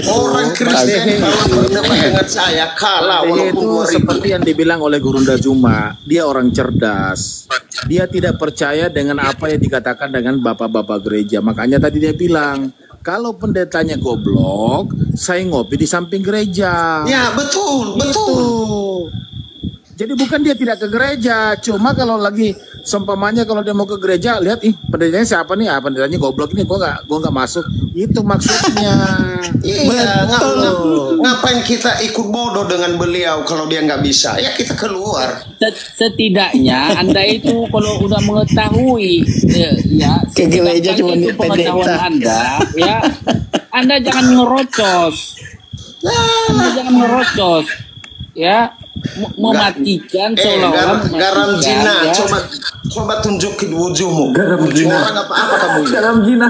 Speaker 2: Orang Kristen kalau berdebat dengan saya kalah
Speaker 3: Dia
Speaker 2: walaupun
Speaker 3: itu
Speaker 2: 2000.
Speaker 3: seperti yang dibilang oleh Gurunda Juma, dia orang cerdas. Dia tidak percaya dengan apa yang dikatakan dengan bapak-bapak gereja. Makanya tadi dia bilang, kalau pendetanya goblok, saya ngopi di samping gereja.
Speaker 2: Ya betul, betul.
Speaker 3: Itu. Jadi bukan dia tidak ke gereja, cuma kalau lagi seumpamanya kalau dia mau ke gereja, lihat pendetanya siapa nih? Pendetanya goblok nih, gua nggak masuk. Itu maksudnya.
Speaker 2: Iya,
Speaker 3: Betul.
Speaker 2: ngapain kita ikut bodoh dengan beliau kalau dia nggak bisa? Ya kita keluar.
Speaker 5: Setidaknya Anda itu kalau udah mengetahui ya
Speaker 4: Ke gereja
Speaker 5: sedangkan
Speaker 4: cuma
Speaker 5: itu
Speaker 4: di
Speaker 5: pengetahuan
Speaker 4: pendeta.
Speaker 5: Anda ya Anda jangan ngerocos. Anda jangan ngerocos ya mematikan seolah-olah
Speaker 2: garam
Speaker 5: mematikan,
Speaker 2: Cina,
Speaker 5: ya.
Speaker 2: coba tunjukin wujudmu.
Speaker 9: Garam Cina.
Speaker 2: Orang apa kamu ini?
Speaker 9: Garam Cina.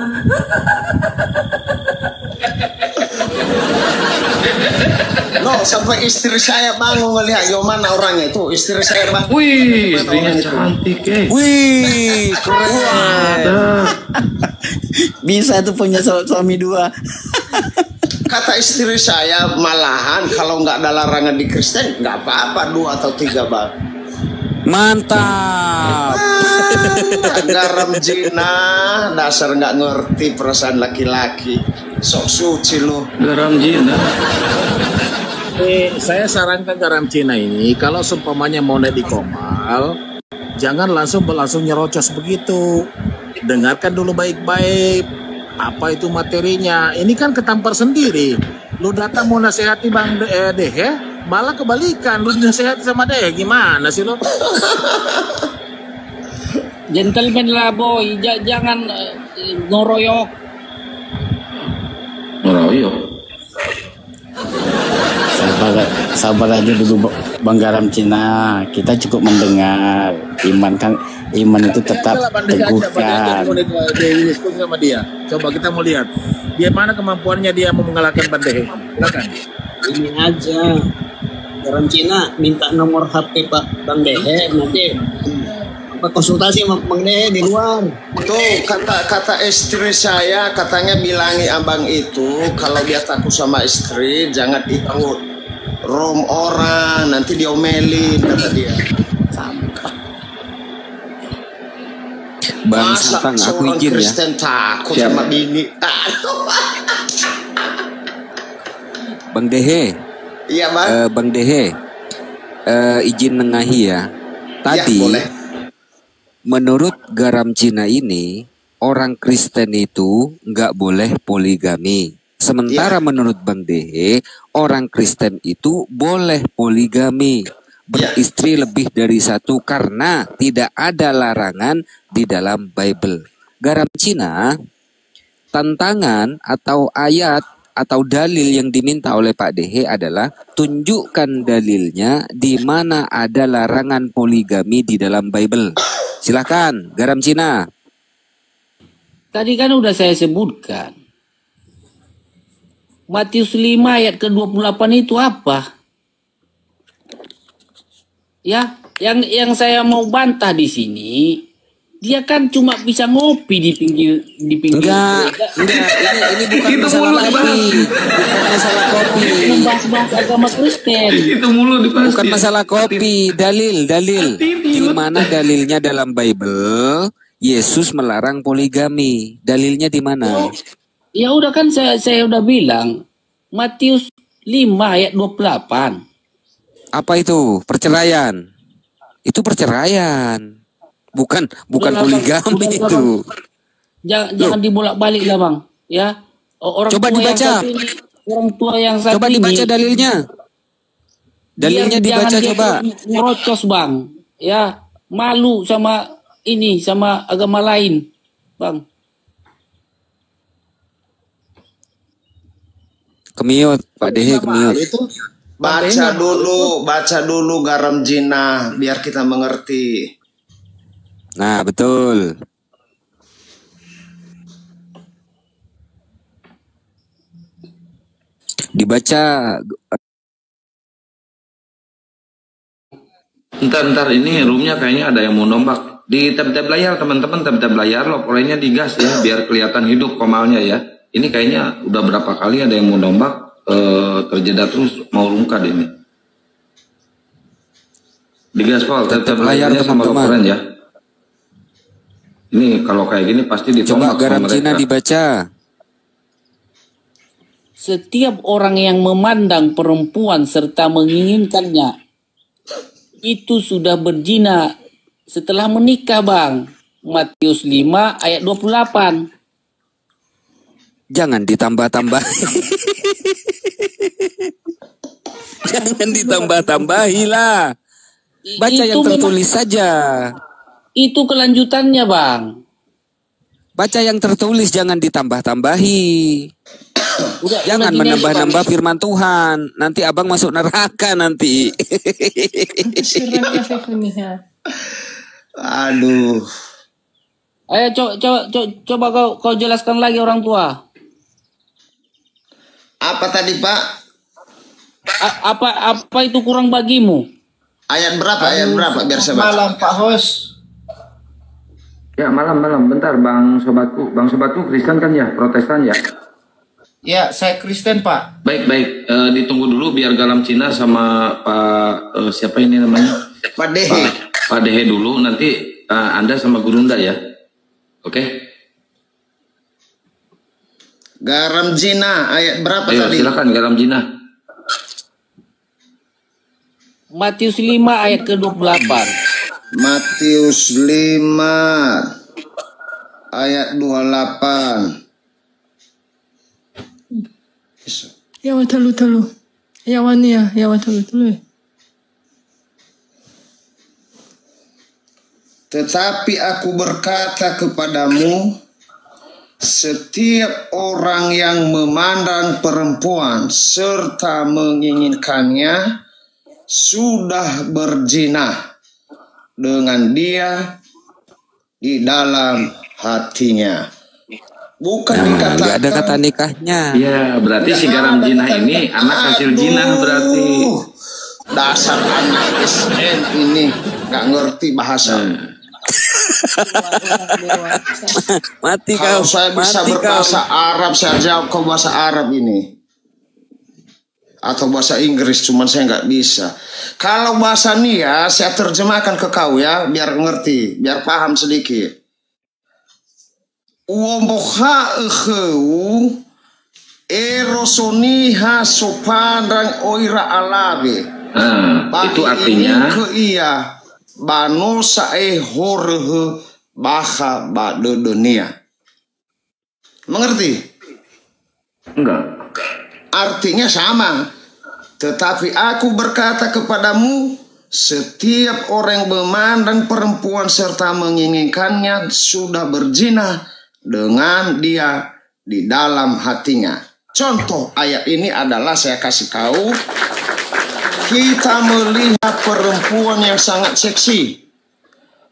Speaker 2: No, sampai istri saya bangun melihat, yo mana orangnya itu? Istri saya bangun.
Speaker 9: Wih, istrinya cantik
Speaker 2: Wih, keren.
Speaker 4: Bisa tuh punya suami dua.
Speaker 2: Kata istri saya malahan kalau nggak ada larangan di Kristen nggak apa-apa 2 atau 3 bang.
Speaker 10: Mantap.
Speaker 2: Garam Cina, dasar nggak ngerti perasaan laki-laki. Sok suci lu.
Speaker 9: Garam Cina.
Speaker 3: Saya sarankan garam Cina ini, kalau seumpamanya mau naik di Komal, jangan langsung nyerocos begitu. Dengarkan dulu baik-baik apa itu materinya. Ini kan ketampar sendiri. Lu datang mau nasihati Bang Dehe, malah kebalikan. Lu nasihati sama Dehe, gimana sih lu?
Speaker 5: Gentleman lah boy, jangan ngoroyok.
Speaker 6: Ngeroyok.
Speaker 4: Sabar aja dulu Bang Garam Cina. Kita cukup mendengar. Iman itu tetap teguhkan.
Speaker 3: Sama dia. Coba kita mau lihat. Dia mana kemampuannya dia mau mengalahkan Bandehe. Silakan.
Speaker 11: Ini aja. Garam Cina minta nomor HP Pak Bang Dehe nanti konsultasi sama Bang Dehe di luar.
Speaker 2: Tuh kata istri saya katanya bilangi abang itu kalau dia takut sama istri jangan ikut room orang nanti diomelin kata dia.
Speaker 8: Bang
Speaker 2: Masa
Speaker 8: Santang, aku
Speaker 2: seorang
Speaker 8: izin ya.
Speaker 2: Kristen takut
Speaker 9: Siap.
Speaker 2: sama bini?
Speaker 8: Bang Dehe,
Speaker 2: Iya bang.
Speaker 8: Bang Dehe, izin nengahi ya. Tadi,
Speaker 2: boleh.
Speaker 8: menurut Garam Cina ini, orang Kristen itu nggak boleh poligami. Sementara menurut Bang Dehe, orang Kristen itu boleh poligami. Beristri lebih dari satu karena tidak ada larangan di dalam Bible. Garam Cina, tantangan atau ayat atau dalil yang diminta oleh Pak Dehe adalah tunjukkan dalilnya di mana ada larangan poligami di dalam Bible. Silakan, Garam Cina.
Speaker 5: Tadi kan udah saya sebutkan. Matius 5 ayat ke-28 itu apa? Ya, yang saya mau bantah di sini, dia kan cuma bisa ngopi di pinggir
Speaker 8: Enggak, ini bukan
Speaker 9: Itu
Speaker 8: masalah
Speaker 9: mulu
Speaker 8: kopi,
Speaker 9: dibahas.
Speaker 8: bukan masalah kopi,
Speaker 5: membahas agama Kristen.
Speaker 9: Itu mulu dibahas.
Speaker 8: bukan
Speaker 9: dia.
Speaker 8: masalah kopi. Dalil. Di mana dalilnya dalam Bible? Yesus melarang poligami. Dalilnya di mana?
Speaker 5: Ya udah kan saya udah bilang Matius 5 ayat 28.
Speaker 8: Apa itu? Perceraian. Itu perceraian. Bukan poligami itu.
Speaker 5: Jangan dibolak-balik lah bang. Ya. Orang
Speaker 8: Coba
Speaker 5: tua yang
Speaker 8: dibaca.
Speaker 5: satu ini, orang tua yang satu
Speaker 8: Coba dibaca
Speaker 5: ini,
Speaker 8: dalilnya. Dalilnya
Speaker 5: dia
Speaker 8: dibaca
Speaker 5: jangan
Speaker 8: coba.
Speaker 5: Nyerocos bang. Ya. Malu sama ini, sama agama lain. Bang.
Speaker 8: Kemiut, Pak Dehe kemiut.
Speaker 2: Baca dulu Garam Cina biar kita mengerti.
Speaker 8: Nah, betul. Dibaca.
Speaker 6: Ntar ini roomnya kayaknya ada yang mau nombak. Di tab-tab layar teman-teman, tab-tab layar loh, polanya digas ya biar kelihatan hidup komalnya ya. Ini kayaknya udah berapa kali ada yang mau nombak, terjeda terus mau rungkad ini. Digas Pol, tab-tab layarnya sama lokoran ya. Ini kalau kayak gini pasti ditombak
Speaker 8: Coba Garam
Speaker 6: sama
Speaker 8: Cina
Speaker 6: mereka.
Speaker 8: dibaca.
Speaker 5: Setiap orang yang memandang perempuan serta menginginkannya itu sudah berzina setelah menikah bang. Matius 5 ayat 28.
Speaker 8: Jangan ditambah-tambah. Jangan ditambah-tambahi lah. Baca yang tertulis saja.
Speaker 5: Itu kelanjutannya bang.
Speaker 8: Baca yang tertulis, jangan ditambah-tambahi. Jangan menambah-nambah firman Tuhan. Nanti abang masuk neraka nanti.
Speaker 2: Aduh.
Speaker 5: Ayo coba kau jelaskan lagi orang tua.
Speaker 2: Apa tadi Pak?
Speaker 5: Apa itu kurang bagimu?
Speaker 2: Ayat berapa biar saya baca.
Speaker 10: Malam Pak Hos.
Speaker 6: Ya malam bentar Bang Sobatku Kristen kan ya, Protestan ya.
Speaker 10: Ya, saya Kristen Pak.
Speaker 6: Baik, ditunggu dulu biar Garam Cina sama Pak siapa ini namanya?
Speaker 2: Pak Dehe.
Speaker 6: Pak Dehe dulu, nanti Anda sama Gurunda ya. Oke?
Speaker 2: Garam Cina ayat berapa
Speaker 6: Ayo
Speaker 2: tadi?
Speaker 6: silakan Garam Cina.
Speaker 5: Matius 5 ayat ke-28.
Speaker 2: Matius 5 ayat 28.
Speaker 12: Ya watalu. Ya wania, ya watalu.
Speaker 2: Tetapi aku berkata kepadamu, setiap orang yang memandang perempuan serta menginginkannya sudah berzina dengan dia di dalam hatinya. Bukan dikatakan.
Speaker 8: Nggak ada kata nikahnya.
Speaker 6: Ya, berarti si Garam Cina ini anak hasil zina berarti.
Speaker 2: Dasar anak SN ini nggak ngerti bahasa.
Speaker 8: Mati
Speaker 2: Kalau
Speaker 8: kau.
Speaker 2: saya bisa berbahasa Arab, saya jawab kau bahasa Arab ini. Atau bahasa Inggris, cuman saya nggak bisa. Kalau bahasa Nia, saya terjemahkan ke kau ya, biar ngerti, biar paham sedikit. uomboha eheu erosoniha sopandrang oira alabe.
Speaker 6: Itu artinya
Speaker 2: ke iya bano sae horhe baha bade dunia. Mengerti?
Speaker 6: enggak.
Speaker 2: Artinya sama. Tetapi aku berkata kepadamu, setiap orang yang memandang perempuan serta menginginkannya sudah berzina dengan dia di dalam hatinya. Contoh ayat ini adalah saya kasih tahu, kita melihat perempuan yang sangat seksi,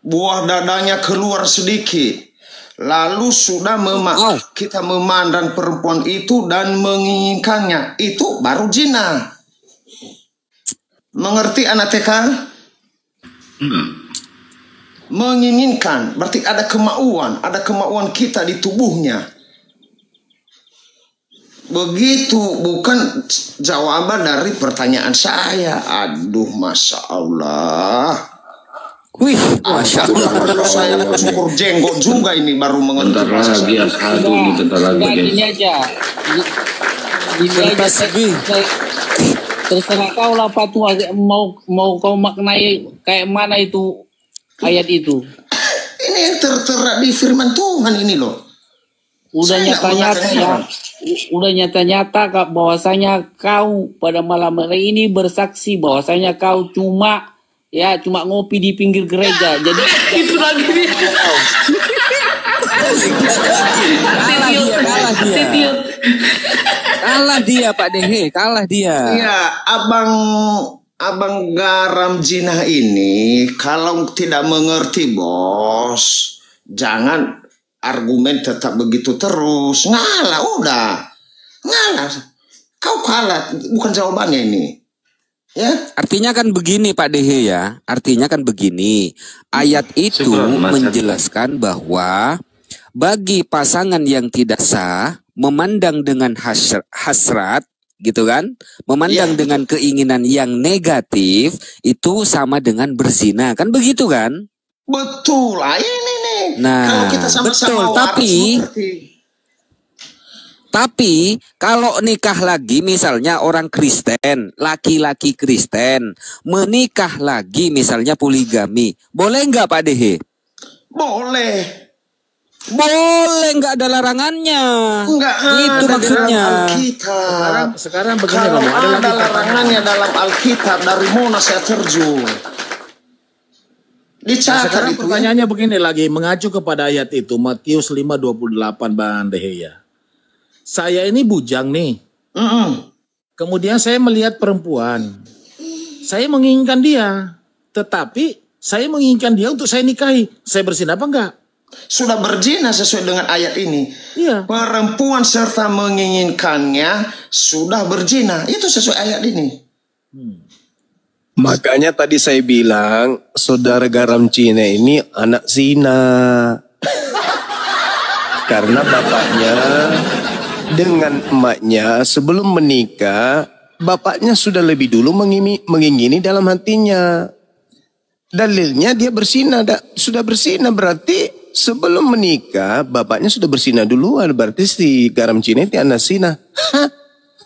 Speaker 2: buah dadanya keluar sedikit, lalu sudah kita memandang perempuan itu dan menginginkannya, itu baru zina. Mengerti anak TK? Menginginkan berarti ada kemauan kita di tubuhnya. Begitu, bukan jawaban dari pertanyaan saya. Aduh, masya Allah.
Speaker 8: Wih, masya Allah.
Speaker 2: Saya cukur jenggot juga ini baru mengerti.
Speaker 6: Bentar lagi ashadu ini, bentar lagi.
Speaker 5: Gini aja. Gini aja. Terserah kau lah Patua, mau kau maknai kayak mana itu ayat itu.
Speaker 2: Ini yang tertera di firman Tuhan ini loh.
Speaker 5: Udah nyata-nyata bahwasanya kau pada malam hari ini bersaksi bahwasanya kau cuma ngopi di pinggir gereja. Jadi
Speaker 9: itu lagi nih.
Speaker 8: Kalah dia Pak Dehe, kalah dia.
Speaker 2: Iya, abang garam zina ini kalau tidak mengerti bos, jangan argumen tetap begitu terus. Ngalah udah. Ngalah. Kau kalah, bukan jawabannya ini. Ya.
Speaker 8: Artinya kan begini Pak Dehe ya. Artinya kan begini. Ayat itu menjelaskan bahwa bagi pasangan yang tidak sah memandang dengan hasrat gitu kan, memandang dengan keinginan yang negatif itu sama dengan berzina, kan begitu kan?
Speaker 2: Betul, ini nih.
Speaker 8: Nah,
Speaker 2: kalau kita sama-sama
Speaker 8: betul, tapi kalau nikah lagi misalnya orang Kristen, laki-laki Kristen menikah lagi misalnya poligami, boleh nggak Pak Dehe?
Speaker 2: Boleh.
Speaker 8: Boleh, nggak ada larangannya.
Speaker 2: Enggak
Speaker 8: itu
Speaker 2: ada
Speaker 8: maksudnya.
Speaker 2: dalam Alkitab.
Speaker 3: Sekarang begini
Speaker 2: kalau
Speaker 3: Romo,
Speaker 2: ada larangannya dalam Alkitab, dari mana saya terjun? Dicatat
Speaker 3: sekarang
Speaker 2: itu.
Speaker 3: Pertanyaannya begini lagi, mengacu kepada ayat itu Matius 5:28 Bang Deheya. Saya ini bujang nih. Kemudian saya melihat perempuan. Saya menginginkan dia, tetapi saya menginginkan dia untuk saya nikahi. Saya berzina apa enggak?
Speaker 2: Sudah berzina sesuai dengan ayat ini.
Speaker 3: Iya.
Speaker 2: Perempuan serta menginginkannya sudah berzina. Itu sesuai ayat ini.
Speaker 1: Makanya tadi saya bilang saudara garam Cina ini anak zina. Karena bapaknya dengan emaknya sebelum menikah, bapaknya sudah lebih dulu mengingini dalam hatinya. Dalilnya dia berzina, sudah berzina berarti sebelum menikah, bapaknya sudah berzina duluan. Berarti si garam Cina itu anak zina.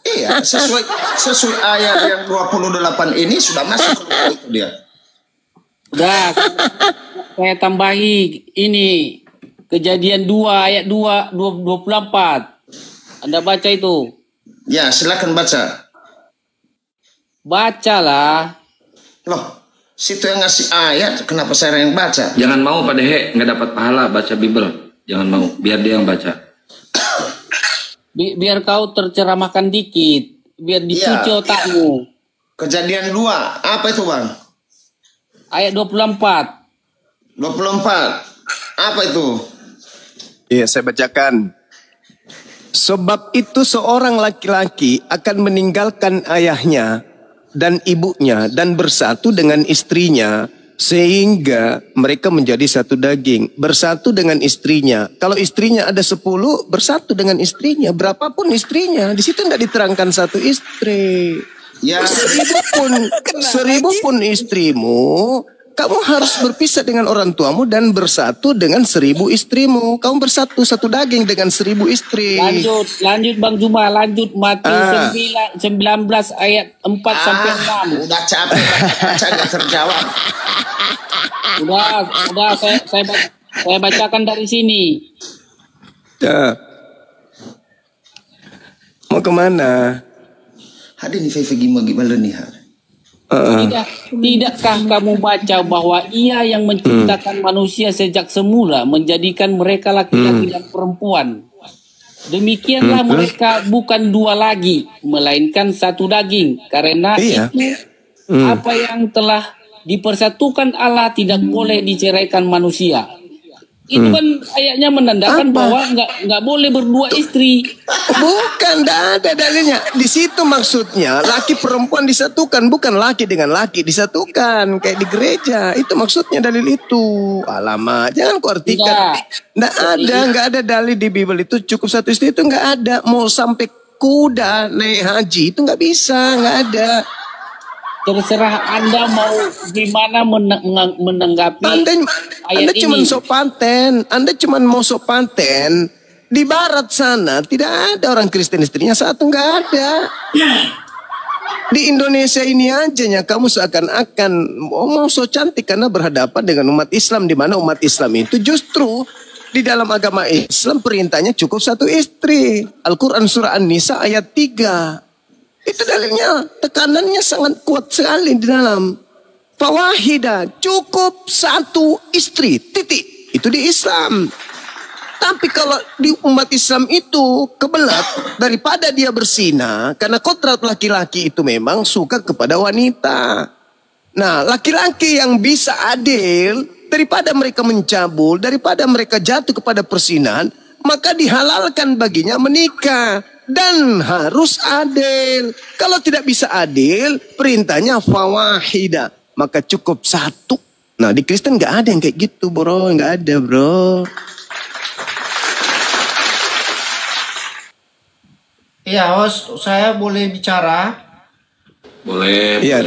Speaker 2: Iya, sesuai ayat yang 28 ini sudah masuk itu dia.
Speaker 5: Udah, saya tambahi ini Kejadian 2 ayat 24. Anda baca itu?
Speaker 2: Ya, silakan baca.
Speaker 5: Bacalah.
Speaker 2: Loh, situ yang ngasih ayat, kenapa saya yang baca?
Speaker 6: Jangan mau Pak Dehe, nggak dapat pahala baca Bible. Jangan mau, biar dia yang baca.
Speaker 5: Biar kau terceramahkan dikit, biar dicuci otakmu.
Speaker 2: Kejadian 2, apa itu Bang?
Speaker 5: Ayat 24.
Speaker 2: 24, apa itu?
Speaker 1: Iya, saya bacakan. Sebab itu seorang laki-laki akan meninggalkan ayahnya dan ibunya dan bersatu dengan istrinya sehingga mereka menjadi satu daging, bersatu dengan istrinya. Kalau istrinya ada 10, bersatu dengan istrinya, berapapun istrinya. Di situ tidak diterangkan satu istri.
Speaker 2: Ya,
Speaker 1: 1000 pun istrimu, kamu harus berpisah dengan orang tuamu dan bersatu dengan 1000 istrimu. Kamu bersatu satu daging dengan 1000 istri.
Speaker 5: Lanjut Bang Juma, lanjut Matius 19 ayat 4 sampai 6.
Speaker 2: Udah capek baca nggak terjawab.
Speaker 5: Udah saya bacakan dari sini.
Speaker 1: Ya. Mau kemana?
Speaker 2: Hadi ni fai gimana nih?
Speaker 5: Tidakkah kamu baca bahwa Ia yang menciptakan manusia sejak semula menjadikan mereka laki-laki dan perempuan? Demikianlah mereka bukan dua lagi, melainkan satu daging. Karena itu apa yang telah dipersatukan Allah tidak boleh diceraikan manusia. Itu kan ayatnya menandakan bahwa nggak boleh berdua istri.
Speaker 1: Bukan, tidak ada dalilnya. Di situ maksudnya laki perempuan disatukan, bukan laki dengan laki disatukan kayak di gereja. Itu maksudnya dalil itu. Alamak, jangan kau artikan. Nggak ada dalil di Bible itu cukup satu istri, itu nggak ada. Mau sampai kuda naik haji itu nggak bisa, nggak ada.
Speaker 5: Terserah Anda mau gimana menanggapi
Speaker 1: Anda cuma sok paten. Anda cuma mau sok paten. Di barat sana tidak ada orang Kristen istrinya satu, nggak ada. Di Indonesia ini aja ya kamu seakan-akan mau sok cantik karena berhadapan dengan umat Islam, di mana umat Islam itu justru di dalam agama Islam perintahnya cukup satu istri. Al-Quran surah An-Nisa ayat 3. Itu dalilnya, tekanannya sangat kuat sekali di dalam. Fawahida, cukup satu istri, titik. Itu di Islam. Tapi kalau di umat Islam itu kebelat, daripada dia berzina, karena kodrat laki-laki itu memang suka kepada wanita. Nah, laki-laki yang bisa adil, daripada mereka mencabul, daripada mereka jatuh kepada perzinahan, maka dihalalkan baginya menikah. Dan harus adil. Kalau tidak bisa adil, perintahnya fawahida. Maka cukup satu. Nah, di Kristen nggak ada yang kayak gitu, bro. Nggak ada, bro.
Speaker 10: Iya, host, saya boleh bicara?
Speaker 6: Boleh.
Speaker 1: Iya,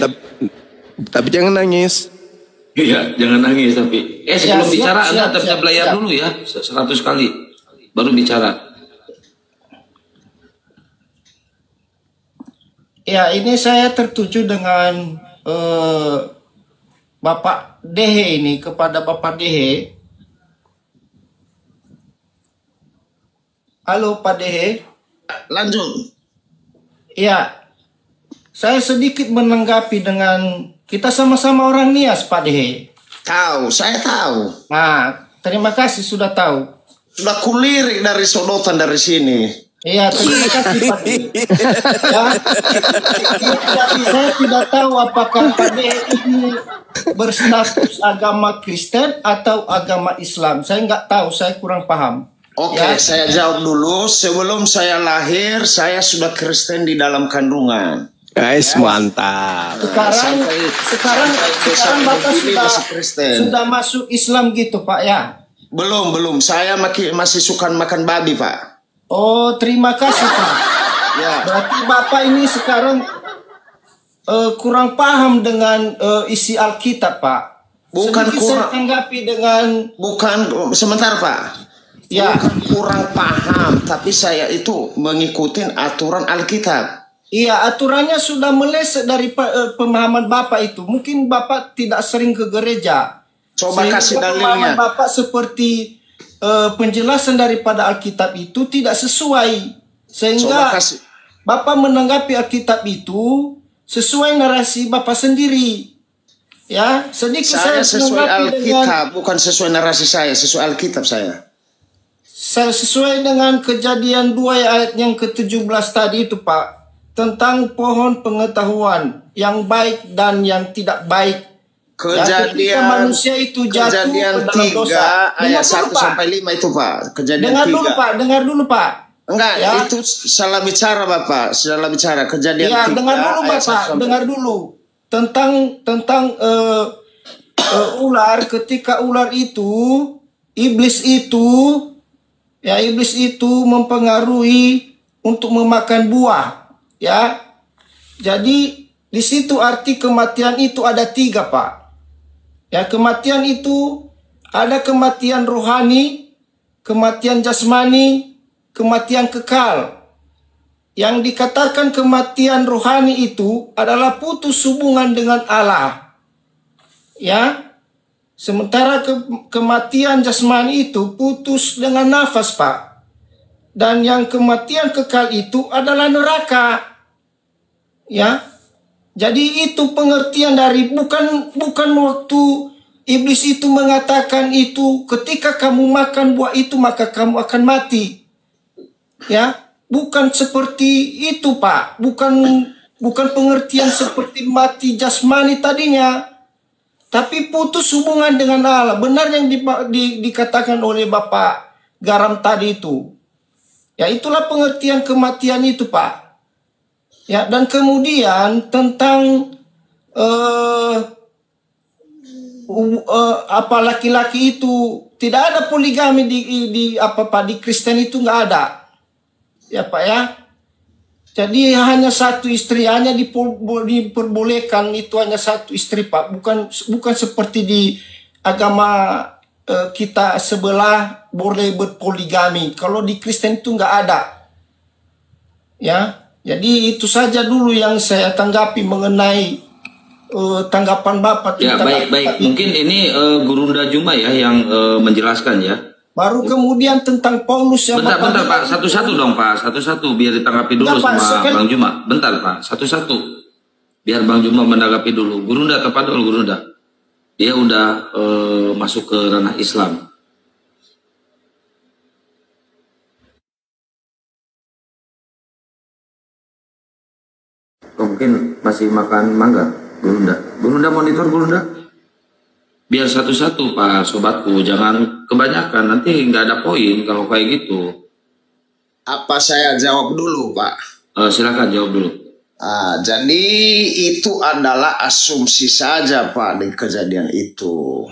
Speaker 1: tapi jangan nangis.
Speaker 6: Iya, jangan nangis tapi. Sebelum bicara Anda tetap layar dulu ya, 100 kali. Baru bicara.
Speaker 10: Ya, ini saya tertuju dengan Bapak Dehe ini, kepada Bapak Dehe. Halo Pak Dehe.
Speaker 2: Lanjut.
Speaker 10: Ya, saya sedikit menanggapi dengan, kita sama-sama orang Nias Pak Dehe.
Speaker 2: Tahu, saya tahu.
Speaker 10: Nah, terima kasih sudah tahu.
Speaker 2: Sudah kulirik dari sodotan dari sini.
Speaker 10: Iya, terima kasih Pak Dehe. Ya, saya tidak tahu apakah Pak Dehe ini berstatus agama Kristen atau agama Islam. Saya nggak tahu, saya kurang paham.
Speaker 2: Oke,
Speaker 10: ya.
Speaker 2: Saya jawab dulu. Sebelum saya lahir, saya sudah Kristen di dalam kandungan.
Speaker 1: Guys, mantap.
Speaker 10: Sekarang Bapak sudah masuk Islam gitu Pak ya?
Speaker 2: Belum. Saya masih suka makan babi Pak.
Speaker 10: Oh, terima kasih Pak.
Speaker 2: Ya.
Speaker 10: Berarti Bapak ini sekarang kurang paham dengan isi Alkitab Pak.
Speaker 2: Bukan
Speaker 10: sedikit
Speaker 2: kurang.
Speaker 10: Saya tanggapi dengan.
Speaker 2: Bukan, sebentar Pak.
Speaker 10: Ya.
Speaker 2: Bukan kurang paham, tapi saya itu mengikuti aturan Alkitab.
Speaker 10: Iya, aturannya sudah meleset dari pemahaman Bapak itu. Mungkin Bapak tidak sering ke gereja.
Speaker 2: Coba kasih dalilnya.
Speaker 10: Pemahaman Bapak seperti penjelasan daripada Alkitab itu tidak sesuai. Sehingga Bapak menanggapi Alkitab itu sesuai narasi Bapak sendiri. Ya, sedikit
Speaker 2: saya sesuai Alkitab,
Speaker 10: dengan,
Speaker 2: bukan sesuai narasi saya, sesuai Alkitab saya.
Speaker 10: Sesuai dengan Kejadian 2 ayat yang ke-17 tadi itu Pak. Tentang pohon pengetahuan yang baik dan yang tidak baik.
Speaker 2: Kejadian
Speaker 10: manusia itu jatuh ke dalam dosa.
Speaker 2: Ayat 1 sampai 5 itu Pak. Kejadian
Speaker 10: dengar dulu Pak.
Speaker 2: Enggak, ya. Itu salah bicara Bapak. Salah bicara. Kejadian 3
Speaker 10: dengar dulu Bapak. Dengar dulu. Tentang ular, ketika ular itu, iblis itu mempengaruhi untuk memakan buah. Ya, jadi di situ arti kematian itu ada 3 Pak. Ya, kematian itu ada kematian rohani, kematian jasmani, kematian kekal. Yang dikatakan kematian rohani itu adalah putus hubungan dengan Allah. Ya. Sementara kematian jasmani itu putus dengan nafas, Pak. Dan yang kematian kekal itu adalah neraka. Ya. Jadi itu pengertian dari bukan waktu iblis itu mengatakan itu ketika kamu makan buah itu maka kamu akan mati. Ya, bukan seperti itu, Pak. Bukan pengertian seperti mati jasmani tadinya. Tapi putus hubungan dengan Allah. Benar yang dikatakan oleh Bapak Garam tadi itu. Ya, itulah pengertian kematian itu, Pak. Ya, dan kemudian tentang apa laki-laki itu tidak ada poligami di Kristen itu nggak ada. Ya, Pak ya. Jadi hanya satu istri, hanya diperbolehkan itu hanya satu istri, Pak. Bukan seperti di agama kita sebelah boleh berpoligami. Kalau di Kristen itu nggak ada. Ya, jadi itu saja dulu yang saya tanggapi mengenai tanggapan Bapak.
Speaker 6: Ya, baik. Mungkin ini Gurunda Juma ya yang menjelaskan ya.
Speaker 10: Baru kemudian tentang Paulus yang
Speaker 6: bentar Pak, satu-satu dong Pak, satu-satu biar ditanggapi dulu sama Bang Juma. Bentar Pak, satu-satu biar Bang Juma menanggapi dulu. Gurunda tepat dulu Gurunda. Dia udah masuk ke ranah Islam. Mungkin masih makan mangga Gurunda monitor Gurunda. Biar satu-satu Pak sobatku, jangan kebanyakan, nanti nggak ada poin kalau kayak gitu.
Speaker 2: Apa saya jawab dulu Pak?
Speaker 6: Silakan jawab dulu.
Speaker 2: Jadi itu adalah asumsi saja Pak di kejadian itu.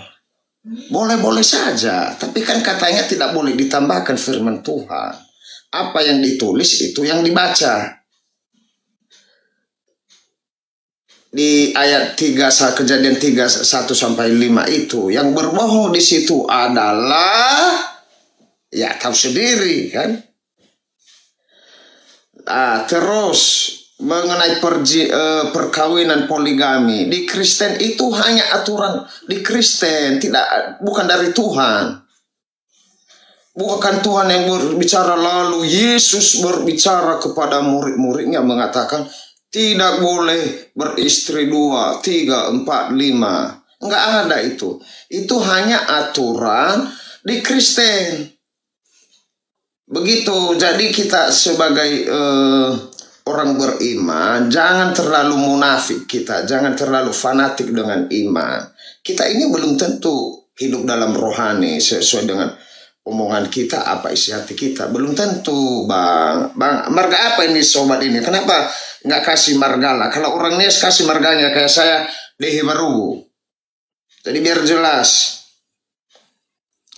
Speaker 2: Boleh-boleh saja, tapi kan katanya tidak boleh ditambahkan firman Tuhan. Apa yang ditulis itu yang dibaca. Di ayat 3 kejadian 3 1 sampai 5 itu yang berbohong di situ adalah ya tahu sendiri kan. Terus mengenai perkawinan poligami di Kristen itu hanya aturan di Kristen, bukan dari Tuhan. Bukan Tuhan yang berbicara, lalu Yesus berbicara kepada murid-muridnya mengatakan tidak boleh beristri 2, 3, 4, 5. Enggak ada itu. Itu hanya aturan di Kristen. Begitu. Jadi kita sebagai orang beriman, jangan terlalu munafik kita. Jangan terlalu fanatik dengan iman. Kita ini belum tentu hidup dalam rohani sesuai dengan omongan kita, apa isi hati kita. Belum tentu, Bang. Marga apa ini sobat ini? Kenapa nggak kasih margala? Kalau orang Nias kasih marganya kayak saya Dehi Baru. Jadi biar jelas.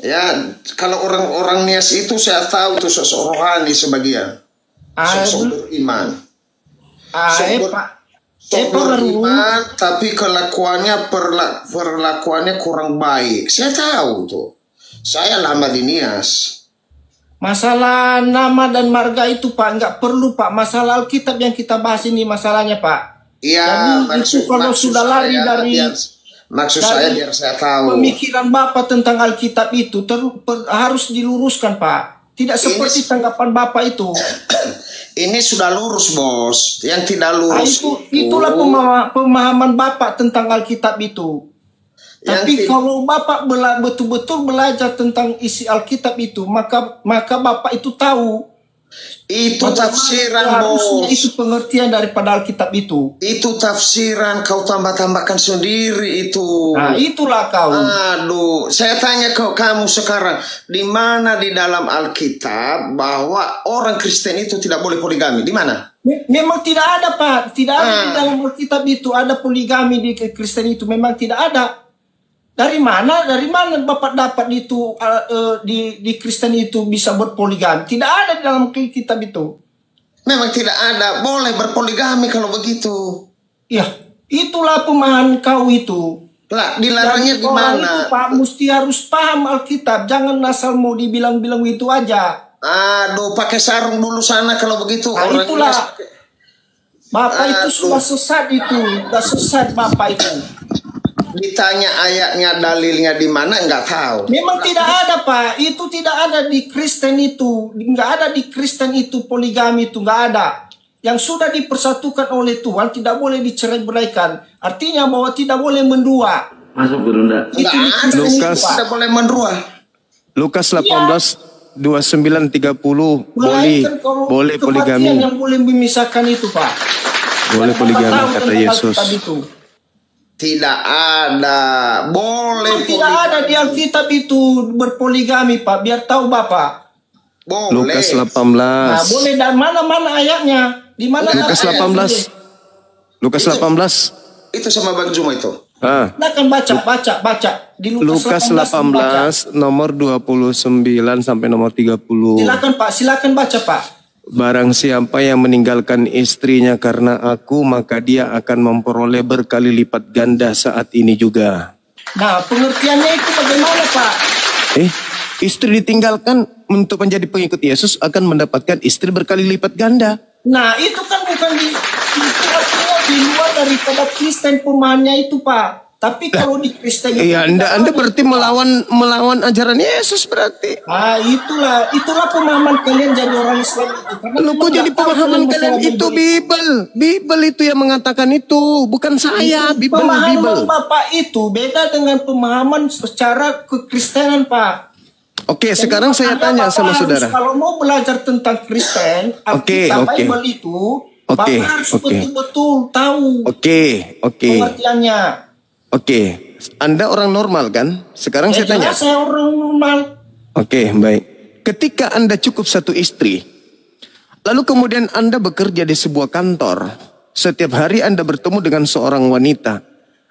Speaker 2: Ya, kalau orang Nias itu saya tahu tuh sosok rohani sebagian. Sosok beriman. Sosok beriman, tapi perlakuannya kurang baik. Saya tahu tuh. Saya lama di Nias. Masalah nama dan marga itu Pak, nggak perlu Pak. Masalah Alkitab yang kita bahas ini masalahnya Pak. Iya. Jadi itu kalau sudah lari dari maksud saya biar saya tahu. Pemikiran Bapak tentang Alkitab itu harus diluruskan Pak. Tidak seperti tanggapan Bapak itu. Ini sudah lurus bos. Yang tidak lurus itulah pemahaman Bapak tentang Alkitab itu. Tapi kalau Bapak betul-betul belajar tentang isi Alkitab itu, maka Bapak itu tahu. Itu tafsiran bos. Itu pengertian daripada Alkitab itu. Itu tafsiran, kau tambah-tambahkan sendiri itu. Nah itulah kau. Aduh, saya tanya ke kamu sekarang, di mana di dalam Alkitab bahwa orang Kristen itu tidak boleh poligami? Di mana? Memang tidak ada Pak. Tidak ada di dalam Alkitab itu ada poligami di Kristen itu. Memang tidak ada. Dari mana Bapak dapat itu di Kristen itu bisa berpoligami? Tidak ada di dalam kitab itu. Memang tidak ada. Boleh berpoligami kalau begitu. Ya, itulah pemahaman kau itu. Lah, dilarangnya di mana?
Speaker 10: Pak mesti harus paham Alkitab, jangan asal mau dibilang-bilang itu aja.
Speaker 2: Aduh, pakai sarung dulu sana kalau begitu.
Speaker 10: Nah, itulah. Bapak itu sudah sesat itu, sudah sesat Bapak itu.
Speaker 2: Ditanya ayatnya, dalilnya di mana, nggak tahu.
Speaker 10: Memang tidak ada Pak, itu tidak ada di Kristen itu, nggak ada di Kristen itu poligami itu nggak ada. Yang sudah dipersatukan oleh Tuhan tidak boleh dicerai-beraikan. Artinya bahwa tidak boleh mendua.
Speaker 9: Masuk berunda.
Speaker 1: Lukas
Speaker 2: tidak boleh mendua.
Speaker 1: Lukas 18 29 30 boleh poligami.
Speaker 10: Yang boleh memisahkan itu Pak.
Speaker 1: Boleh poligami kata Yesus.
Speaker 2: Tidak ada. Boleh.
Speaker 10: Tidak ada di Alkitab itu berpoligami Pak. Biar tahu Bapak.
Speaker 2: Boleh.
Speaker 1: Lukas 18.
Speaker 10: Nah, boleh dan mana-mana ayatnya? Di mana?
Speaker 1: Lukas 18. Lukas 18.
Speaker 2: Itu sama Bang Zuma itu.
Speaker 10: Silakan baca. Di
Speaker 1: Lukas 18 nomor 29 sampai nomor 30.
Speaker 10: Silakan Pak, silakan baca Pak.
Speaker 1: Barang siapa yang meninggalkan istrinya karena aku, maka dia akan memperoleh berkali lipat ganda saat ini juga.
Speaker 10: Nah, pengertiannya itu bagaimana Pak?
Speaker 1: Istri ditinggalkan untuk menjadi pengikut Yesus akan mendapatkan istri berkali lipat ganda.
Speaker 10: Nah, itu kan bukan itu artinya di luar daripada Kristen pemahamannya itu Pak. Tapi kalau di Kristen itu
Speaker 1: Anda berarti melawan ajaran Yesus berarti.
Speaker 10: Itulah pemahaman kalian jadi orang Islam itu.
Speaker 1: Kok jadi pemahaman kalian itu Bible itu yang mengatakan itu, bukan saya.
Speaker 10: Pemahaman Bapak itu beda dengan pemahaman secara kekristenan Pak.
Speaker 1: Oke, sekarang saya tanya sama saudara.
Speaker 10: Kalau mau belajar tentang Kristen, Alkitab Bible itu, Bapak harus betul-betul tahu pengertiannya.
Speaker 1: Oke, Anda orang normal kan? Sekarang saya tanya.
Speaker 10: Saya orang normal.
Speaker 1: Oke, baik. Ketika Anda cukup satu istri, lalu kemudian Anda bekerja di sebuah kantor, setiap hari Anda bertemu dengan seorang wanita,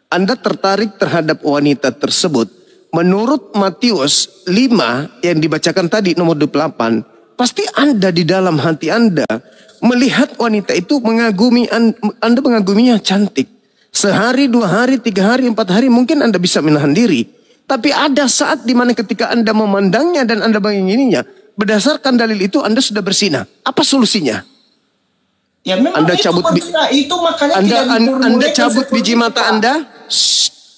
Speaker 1: Anda tertarik terhadap wanita tersebut. Menurut Matius 5 yang dibacakan tadi nomor 28, pasti Anda di dalam hati Anda melihat wanita itu Anda mengaguminya cantik. Sehari, 2 hari, 3 hari, 4 hari mungkin Anda bisa menahan diri. Tapi ada saat di mana ketika Anda memandangnya dan Anda mengingininya, berdasarkan dalil itu Anda sudah bersinah. Apa solusinya?
Speaker 10: Ya memang
Speaker 1: Anda cabut
Speaker 10: itu makanya
Speaker 1: Anda cabut biji mata Anda?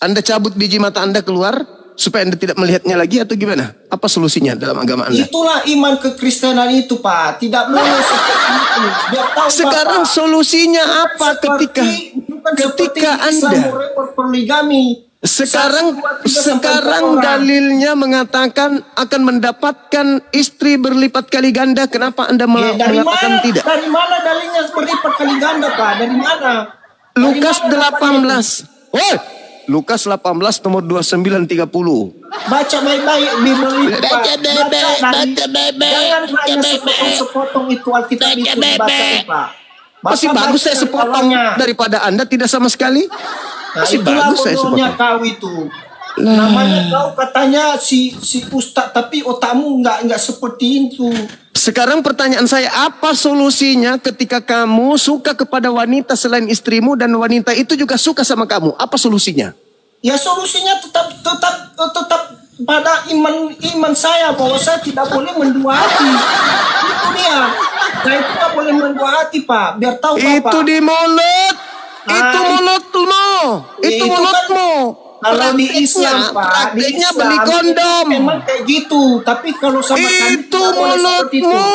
Speaker 1: Anda cabut biji mata Anda keluar supaya Anda tidak melihatnya lagi atau gimana? Apa solusinya dalam agama Anda?
Speaker 10: Itulah iman kekristenan itu Pak. Tidak boleh seperti itu. Biar tahu
Speaker 1: sekarang
Speaker 10: Bapak,
Speaker 1: solusinya apa ketika Anda
Speaker 10: poligami?
Speaker 1: Sekarang dalilnya mengatakan akan mendapatkan istri berlipat kali ganda. Kenapa Anda mengatakan tidak?
Speaker 10: Dari mana dalilnya berlipat kali ganda Pak? Dari mana?
Speaker 1: Lukas 18. Lukas 18 nomor 29 30.
Speaker 10: Baca baik-baik Bible itu Pak. Jangan hanya sepotong itu Alkitab itu dibaca Pak.
Speaker 1: Masih bagus saya sepotong daripada Anda tidak sama sekali. Masih bagus saya sepotong.
Speaker 10: Kau itu. Namanya kau katanya si ustaz tapi otakmu nggak seperti itu.
Speaker 1: Sekarang pertanyaan saya, apa solusinya ketika kamu suka kepada wanita selain istrimu dan wanita itu juga suka sama kamu? Apa solusinya?
Speaker 10: Ya solusinya tetap pada iman saya bahwa saya tidak boleh mendua hati. Itu dia. Saya tidak boleh mendua hati Pak. Biar tahu Bapak.
Speaker 1: Itu di mulut. Itu mulutmu. Itu mulutmu.
Speaker 10: Kalau di Islam Pak,
Speaker 1: praktiknya beli kondom.
Speaker 10: Memang kayak gitu. Tapi kalau sama kami
Speaker 1: itu mulutmu.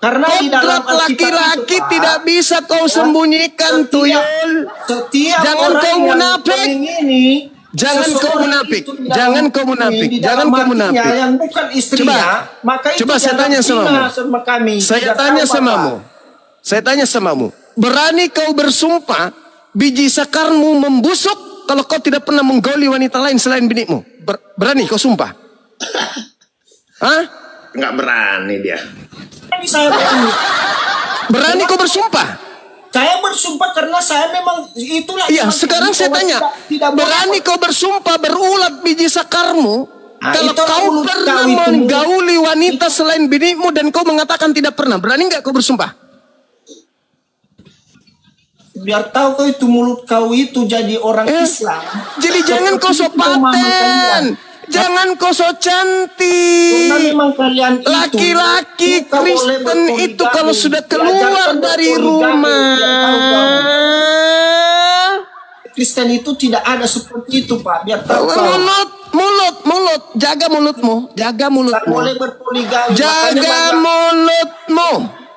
Speaker 10: Karena di dalam
Speaker 1: laki-laki tidak bisa kau sembunyikan tuyul. Jangan kau munafik. Jangan kau munafik. Jangan kau munafik. Jangan kau munafik.
Speaker 10: Yang bukan istrinya, maka itu
Speaker 1: coba saya tanya sama
Speaker 10: kami.
Speaker 1: Saya tanya samamu. Saya tanya samamu. Berani kau bersumpah biji sakarmu membusuk kalau kau tidak pernah menggauli wanita lain selain binikmu? Berani kau sumpah? Hah?
Speaker 2: Nggak berani dia.
Speaker 10: Saya
Speaker 1: berani kau bersumpah?
Speaker 10: Saya bersumpah karena saya memang itulah.
Speaker 1: Iya, sekarang saya tanya, berani kau bersumpah berulat biji sakarmu kalau kau pernah menggauli wanita selain binikmu dan kau mengatakan tidak pernah? Berani nggak kau bersumpah?
Speaker 10: Biar tahu kau itu mulut kau itu jadi orang Islam.
Speaker 1: Jadi jangan kau so paten. Jangan kau so cantik.
Speaker 10: Karena memang kalian itu
Speaker 1: laki-laki Kristen itu kalau sudah keluar dari rumah,
Speaker 10: Kristen itu tidak ada seperti itu, Pak. Biar tahu kau.
Speaker 1: Mulut, jaga mulutmu, jaga mulutmu.
Speaker 10: Boleh berpoligami.
Speaker 1: Jaga mulutmu,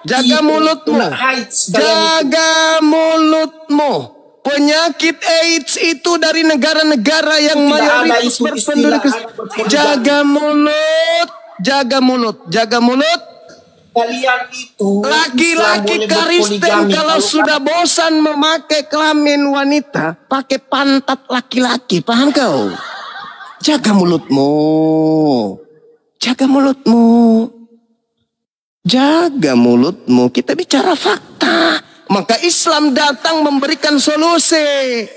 Speaker 1: jaga mulutmu, jaga mulutmu. Penyakit AIDS itu dari negara-negara yang mayoritas berpenduduk. Jaga mulut, jaga mulut, jaga mulut.
Speaker 10: Kalian itu
Speaker 1: laki-laki Kristen kalau sudah bosan memakai kelamin wanita, pakai pantat laki-laki, paham kau? Jaga mulutmu, jaga mulutmu, jaga mulutmu. Kita bicara fakta. Maka Islam datang memberikan solusi.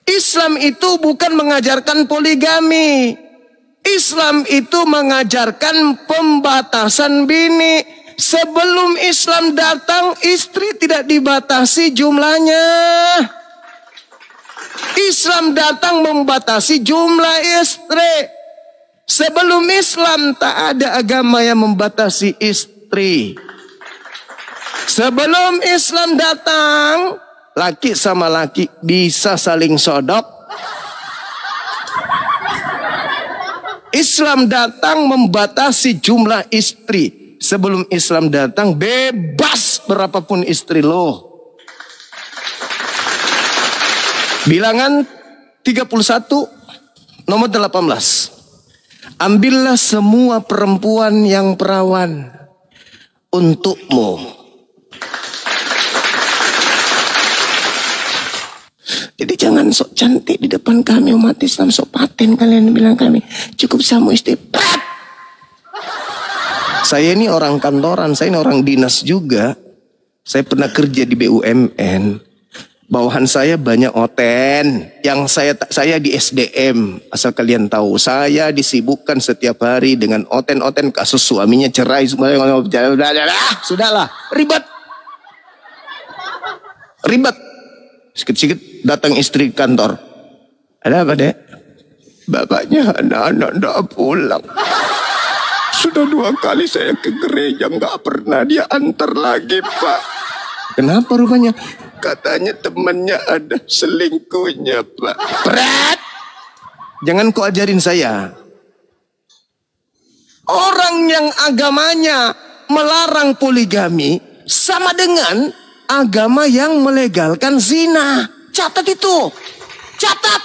Speaker 1: Islam itu bukan mengajarkan poligami. Islam itu mengajarkan pembatasan bini. Sebelum Islam datang, istri tidak dibatasi jumlahnya. Islam datang membatasi jumlah istri. Sebelum Islam tak ada agama yang membatasi istri. Sebelum Islam datang, laki sama laki bisa saling sodok. Islam datang membatasi jumlah istri. Sebelum Islam datang, bebas berapapun istri lo. Bilangan 31 nomor 18. Ambillah semua perempuan yang perawan untukmu. Jadi jangan sok cantik di depan kami umat Islam, sok paten kalian bilang kami. Cukup sama istri. Saya ini orang kantoran, saya ini orang dinas juga. Saya pernah kerja di BUMN. Bawahan saya banyak oten. Yang saya di SDM, asal kalian tahu. Saya disibukkan setiap hari dengan oten-oten kasus suaminya cerai. Sudahlah, ribet. Ribet. Sikit-sikit datang istri kantor. Ada apa, Dek? Bapaknya anak-anak tidak pulang. Sudah 2 kali saya ke gereja, nggak pernah dia antar lagi, Pak. Kenapa rupanya? Katanya temannya ada selingkuhnya, Pak. Berat. Jangan kau ajarin saya. Orang yang agamanya melarang poligami sama dengan agama yang melegalkan zina. Catat itu. Catat.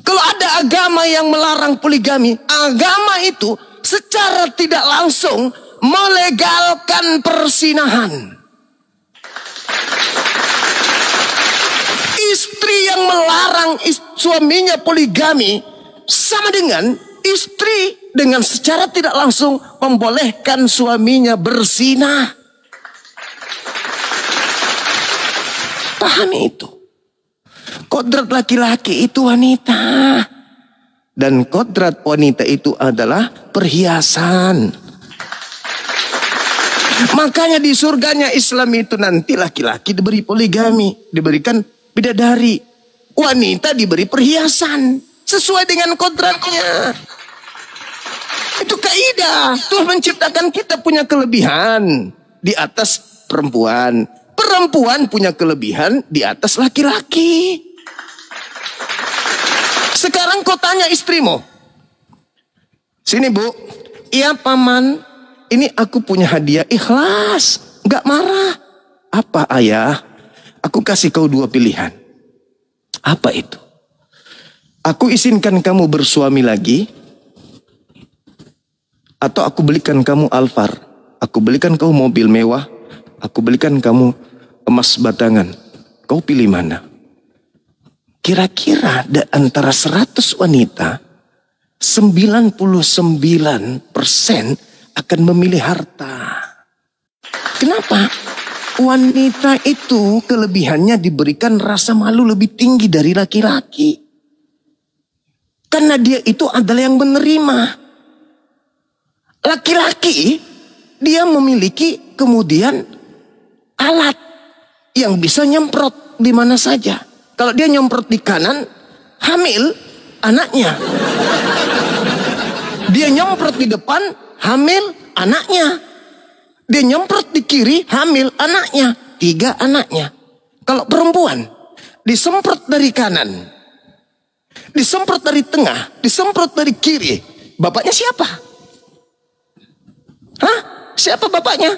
Speaker 1: Kalau ada agama yang melarang poligami, agama itu secara tidak langsung melegalkan persinahan. Istri yang melarang suaminya poligami sama dengan istri dengan secara tidak langsung membolehkan suaminya berzina. Pahami itu. Kodrat laki-laki itu wanita. Dan kodrat wanita itu adalah perhiasan. Makanya di surganya Islam itu nanti laki-laki diberi poligami. Diberikan bidadari. Wanita diberi perhiasan. Sesuai dengan kodratnya. Itu kaidah. Tuhan menciptakan kita punya kelebihan di atas perempuan. Perempuan punya kelebihan di atas laki-laki. Sekarang kau tanya istrimu. Sini, Bu. Iya, Paman. Ini aku punya hadiah. Ikhlas. Gak marah. Apa, Ayah? Aku kasih kau 2 pilihan. Apa itu? Aku izinkan kamu bersuami lagi. Atau aku belikan kamu Alphard. Aku belikan kamu mobil mewah. Aku belikan kamu emas batangan. Kau pilih mana? Kira-kira antara 100 wanita, 99% akan memilih harta. Kenapa? Wanita itu kelebihannya diberikan rasa malu lebih tinggi dari laki-laki. Karena dia itu adalah yang menerima. Laki-laki, dia memiliki kemudian alat. yang bisa nyemprot di mana saja. Kalau dia nyemprot di kanan, hamil anaknya. Dia nyemprot di depan, hamil anaknya. Dia nyemprot di kiri, hamil anaknya. 3 anaknya. Kalau perempuan, disemprot dari kanan, disemprot dari tengah, disemprot dari kiri. Bapaknya siapa? Hah? Siapa bapaknya?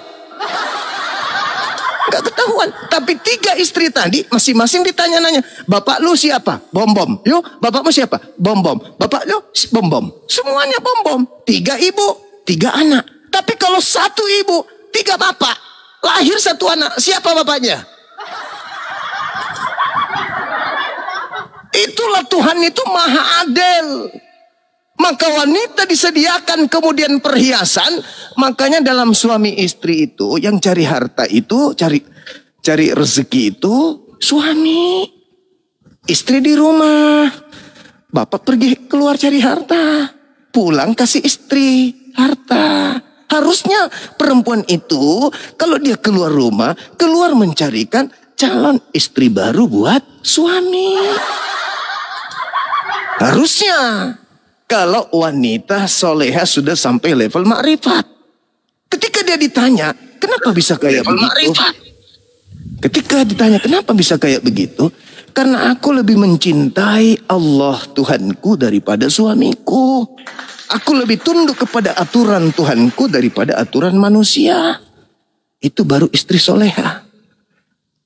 Speaker 1: Gak ketahuan. Tapi 3 istri tadi masing-masing ditanya-nanya. Bapak lu siapa? Bom-bom. Yo, bapakmu siapa? Bom-bom. Bapak lu bom-bom. Semuanya bom-bom. 3 ibu, 3 anak. Tapi kalau 1 ibu, 3 bapak, lahir 1 anak, siapa bapaknya? Itulah Tuhan itu maha adil. Maka wanita disediakan kemudian perhiasan. Makanya dalam suami istri itu, yang cari harta itu, cari rezeki itu suami. Istri di rumah, bapak pergi keluar cari harta, pulang kasih istri harta. Harusnya perempuan itu kalau dia keluar rumah, keluar mencarikan calon istri baru buat suami. Harusnya. Kalau wanita soleha sudah sampai level makrifat. Ketika dia ditanya, kenapa bisa kayak begitu? Ketika ditanya, kenapa bisa kayak begitu? Karena aku lebih mencintai Allah Tuhanku daripada suamiku. Aku lebih tunduk kepada aturan Tuhanku daripada aturan manusia. Itu baru istri soleha.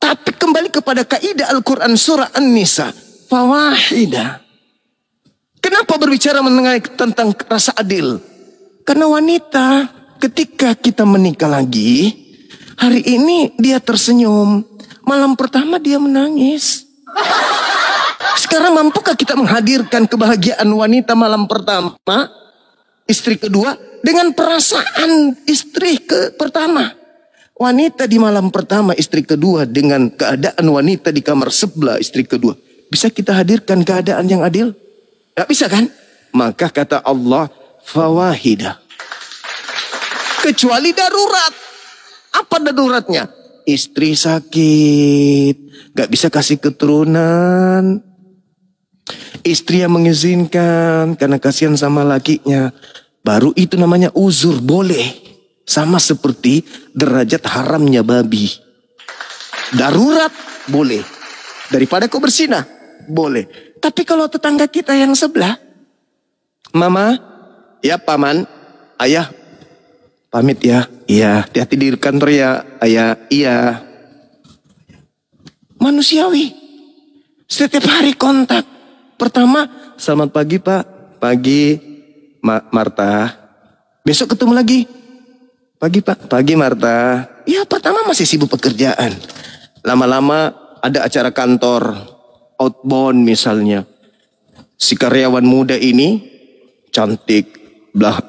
Speaker 1: Tapi kembali kepada kaidah Al-Quran surah An-Nisa. Fawahidah. Kenapa berbicara mengenai tentang rasa adil? Karena wanita ketika kita menikah lagi, hari ini dia tersenyum, malam pertama dia menangis. Sekarang mampukah kita menghadirkan kebahagiaan wanita malam pertama, istri kedua, dengan perasaan istri pertama? Wanita di malam pertama, istri kedua, dengan keadaan wanita di kamar sebelah, istri kedua. Bisa kita hadirkan keadaan yang adil? Gak bisa kan? Maka kata Allah, fawahidah. Kecuali darurat. Apa daruratnya? Istri sakit, gak bisa kasih keturunan. Istri yang mengizinkan karena kasihan sama lakinya. Baru itu namanya uzur, boleh. Sama seperti derajat haramnya babi. Darurat, boleh. Daripada kau bersinah, boleh. Tapi kalau tetangga kita yang sebelah, mama, ya paman, ayah, pamit ya, iya, hati-hati di kantor ya, ayah, iya. Manusiawi, setiap hari kontak. Pertama, selamat pagi pak, pagi Marta. Besok ketemu lagi, pagi pak, pagi Marta. Ya pertama masih sibuk pekerjaan. Lama-lama ada acara kantor. Outbound misalnya. Si karyawan muda ini cantik,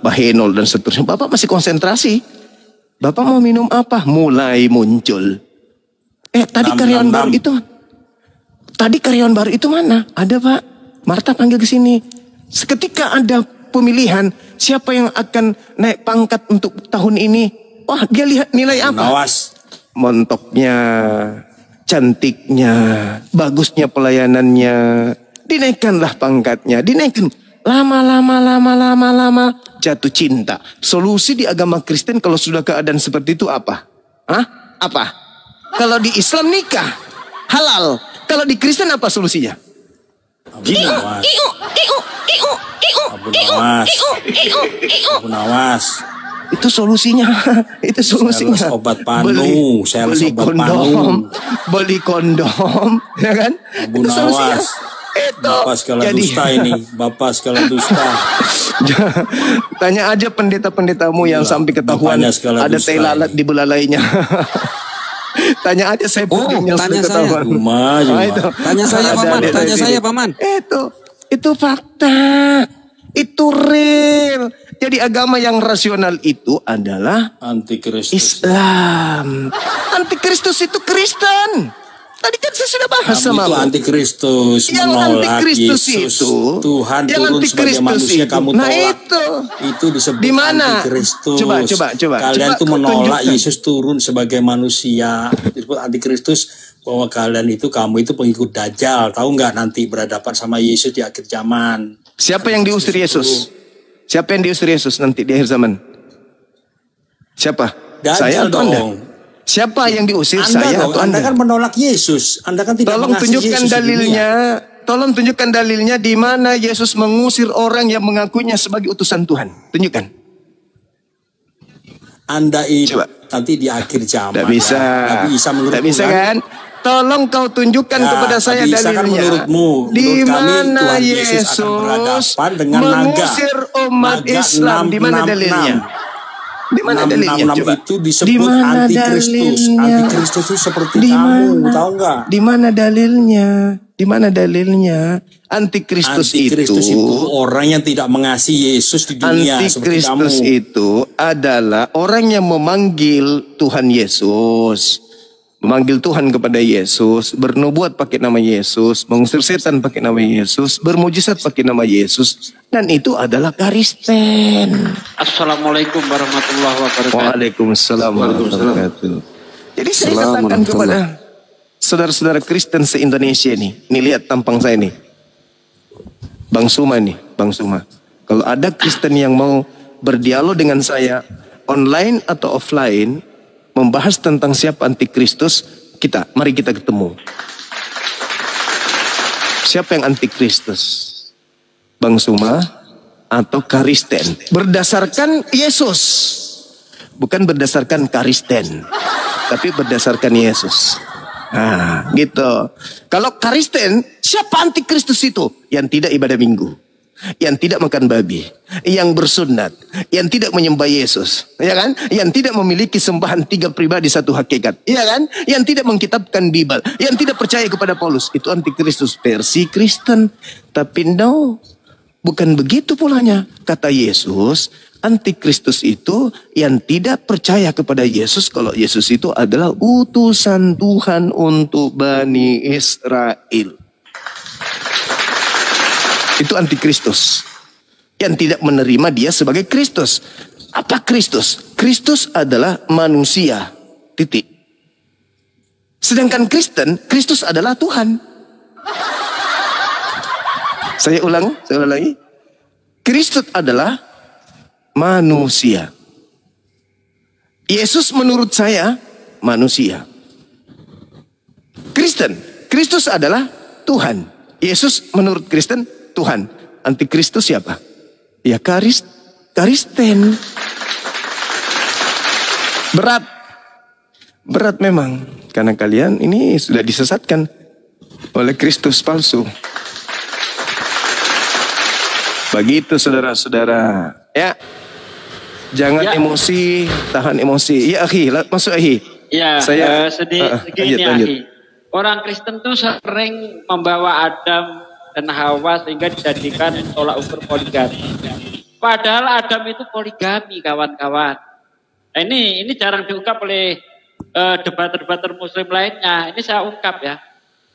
Speaker 1: bahenol dan seterusnya. Bapak masih konsentrasi. Bapak mau minum apa? Mulai muncul. Tadi karyawan baru itu. Tadi karyawan baru itu mana? Ada pak. Marta panggil ke sini. Seketika ada pemilihan siapa yang akan naik pangkat untuk tahun ini. Wah, dia lihat nilai apa? Nawas. Montoknya, cantiknya, bagusnya pelayanannya, dinaikkanlah pangkatnya, dinaikkan. Lama, jatuh cinta. Solusi di agama Kristen kalau sudah keadaan seperti itu apa? Hah? Apa? Kalau di Islam nikah, halal. Kalau di Kristen apa solusinya?
Speaker 13: Abu Nawas.
Speaker 1: Itu solusinya. Itu solusinya.
Speaker 13: Sales obat panu,
Speaker 1: beli kondom, beli kondom, ya kan?
Speaker 13: Abu Nawas. Bapak segala dusta ini, bapak segala dusta.
Speaker 1: Tanya aja pendeta-pendetamu yang sampai ketahuan ada tai lalat di belalainya. Tanya aja saya pudingnya
Speaker 8: tanya
Speaker 1: ketahuan.
Speaker 8: Tanya saya paman, tanya saya paman.
Speaker 1: Itu fakta. Itu real. Jadi agama yang rasional itu adalah
Speaker 13: Antikristus.
Speaker 1: Islam. Antikristus itu Kristen. Tadi kan saya sudah bahas sama
Speaker 13: kamu. Antikristus
Speaker 1: yang
Speaker 13: menolak
Speaker 1: Antikristus
Speaker 13: Yesus,
Speaker 1: itu
Speaker 13: Tuhan turun sebagai manusia itu. Kamu tolak. Itu disebut
Speaker 1: dimana?
Speaker 13: Antikristus.
Speaker 1: Coba.
Speaker 13: Kalian tuh menolak Yesus turun sebagai manusia. Disebut Antikristus bahwa kamu itu pengikut Dajjal. Tahu nggak nanti berhadapan sama Yesus di akhir zaman?
Speaker 1: Siapa yang diusir Yesus? Siapa yang diusir Yesus nanti di akhir zaman? Siapa?
Speaker 13: Dajjal
Speaker 1: saya atau Anda?
Speaker 13: dong.
Speaker 1: Siapa yang diusir?
Speaker 13: Anda
Speaker 1: Saya
Speaker 13: dong,
Speaker 1: atau Anda?
Speaker 13: Anda kan menolak Yesus. Anda kan tidak
Speaker 1: Tolong
Speaker 13: mengasihi
Speaker 1: tunjukkan
Speaker 13: Yesus di
Speaker 1: dalilnya.
Speaker 13: dunia.
Speaker 1: Tolong tunjukkan dalilnya di mana Yesus mengusir orang yang mengakuinya sebagai utusan Tuhan. Tunjukkan.
Speaker 13: Anda itu nanti di akhir zaman.
Speaker 1: Tidak bisa. Tidak bisa kan? Tolong kau tunjukkan kepada saya dalilnya.
Speaker 13: Kan menurutmu,
Speaker 1: di
Speaker 13: kami,
Speaker 1: mana
Speaker 13: Tuhan
Speaker 1: Yesus
Speaker 13: akan berhadapan dengan
Speaker 1: mengusir umat
Speaker 13: naga
Speaker 1: Islam? Di mana dalilnya? Di mana dalilnya?
Speaker 13: 666
Speaker 1: Coba.
Speaker 13: itu disebut antikristus. Antikristus itu seperti kamu, tahu nggak?
Speaker 1: Di mana dalilnya? Di mana dalilnya? Antikristus itu
Speaker 13: orang yang tidak mengasihi Yesus di dunia.
Speaker 1: Antikristus itu adalah orang yang memanggil Tuhan Yesus, memanggil Tuhan kepada Yesus, bernubuat pakai nama Yesus, mengusir setan pakai nama Yesus, bermujizat pakai nama Yesus, dan itu adalah Kristen.
Speaker 5: Assalamualaikum warahmatullahi wabarakatuh.
Speaker 1: Waalaikumsalam warahmatullahi wabarakatuh. Jadi saya katakan kepada saudara-saudara Kristen se-Indonesia ini lihat tampang saya nih. Bang Suma nih, Bang Suma. Kalau ada Kristen yang mau berdialog dengan saya online atau offline, membahas tentang siapa antikristus, mari kita ketemu. Siapa yang antikristus? Bang Suma atau Kristen? Berdasarkan Yesus. Bukan berdasarkan Kristen, tapi berdasarkan Yesus. Nah, gitu. Kalau Kristen, siapa antikristus itu? Yang tidak ibadah minggu, yang tidak makan babi, yang bersunat, yang tidak menyembah Yesus, ya kan? Yang tidak memiliki sembahan 3 pribadi 1 hakikat, ya kan? Yang tidak mengkitabkan Bible, yang tidak percaya kepada Paulus, itu antikristus versi Kristen. Tapi no, bukan begitu polanya. Kata Yesus, antikristus itu yang tidak percaya kepada Yesus kalau Yesus itu adalah utusan Tuhan untuk Bani Israel. Itu antikristus yang tidak menerima dia sebagai Kristus. Apa Kristus? Kristus adalah manusia. Titik. Sedangkan Kristen, Kristus adalah Tuhan. Saya ulangi. Kristus adalah manusia. Yesus menurut saya manusia. Kristen, Kristus adalah Tuhan. Yesus menurut Kristen Tuhan. Antikristus siapa? Ya Kristen. Berat memang. Karena kalian ini sudah disesatkan oleh Kristus palsu. Begitu saudara-saudara. Ya. Jangan emosi, tahan emosi. Ya akhi, masuk akhi.
Speaker 14: Ya,
Speaker 1: saya
Speaker 14: segini akhi. Orang Kristen tuh sering membawa Adam dan Hawa sehingga dijadikan tolak ukur poligami. Padahal Adam itu poligami, kawan-kawan. Nah, ini jarang diungkap oleh debater-debater Muslim lainnya. Ini saya ungkap ya.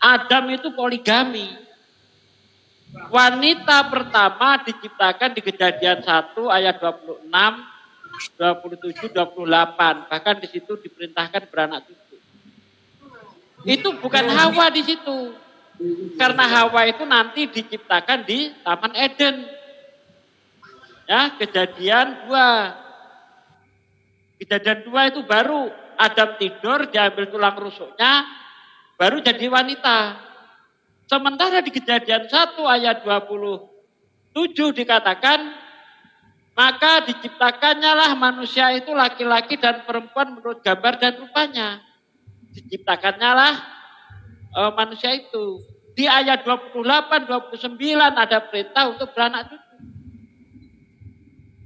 Speaker 14: Adam itu poligami. Wanita pertama diciptakan di Kejadian 1 ayat 26, 27, 28. Bahkan di situ diperintahkan beranak cucu. Itu bukan Hawa di situ. Karena Hawa itu nanti diciptakan di Taman Eden. Ya, Kejadian 2. Kejadian 2 itu baru Adam tidur, diambil tulang rusuknya, baru jadi wanita. Sementara di Kejadian 1 ayat 27 dikatakan, maka diciptakannya lah manusia itu laki-laki dan perempuan menurut gambar dan rupanya. Diciptakannya lah manusia itu. Di ayat 28, 29 ada perintah untuk beranak cucu.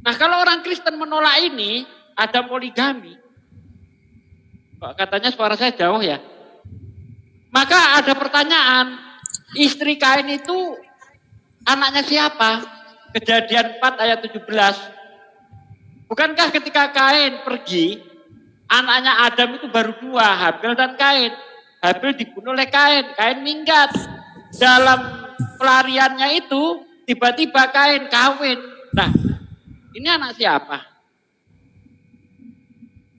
Speaker 14: Nah, kalau orang Kristen menolak ini, ada poligami. Kok katanya suara saya jauh ya? Maka ada pertanyaan, istri Kain itu anaknya siapa? Kejadian 4 ayat 17. Bukankah ketika Kain pergi, anaknya Adam itu baru 2, Habil dan Kain. Habil dibunuh oleh Kain, Kain minggat. Dalam pelariannya itu, tiba-tiba Kain kawin. Nah, ini anak siapa?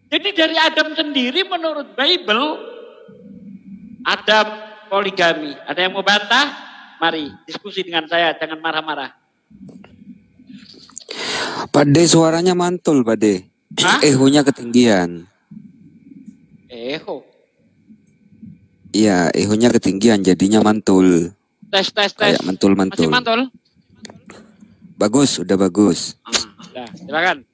Speaker 14: Jadi dari Adam sendiri menurut Bible, ada poligami. Ada yang mau bantah? Mari diskusi dengan saya, jangan marah-marah.
Speaker 8: Pak De, suaranya mantul, Pak De. Ehonya ketinggian.
Speaker 14: Eho.
Speaker 8: Iya, ehonya ketinggian, jadinya mantul.
Speaker 14: Tes.
Speaker 8: Kayak mantul-mantul.
Speaker 14: Masih mantul?
Speaker 8: Bagus, udah bagus.
Speaker 14: Sudah, silakan.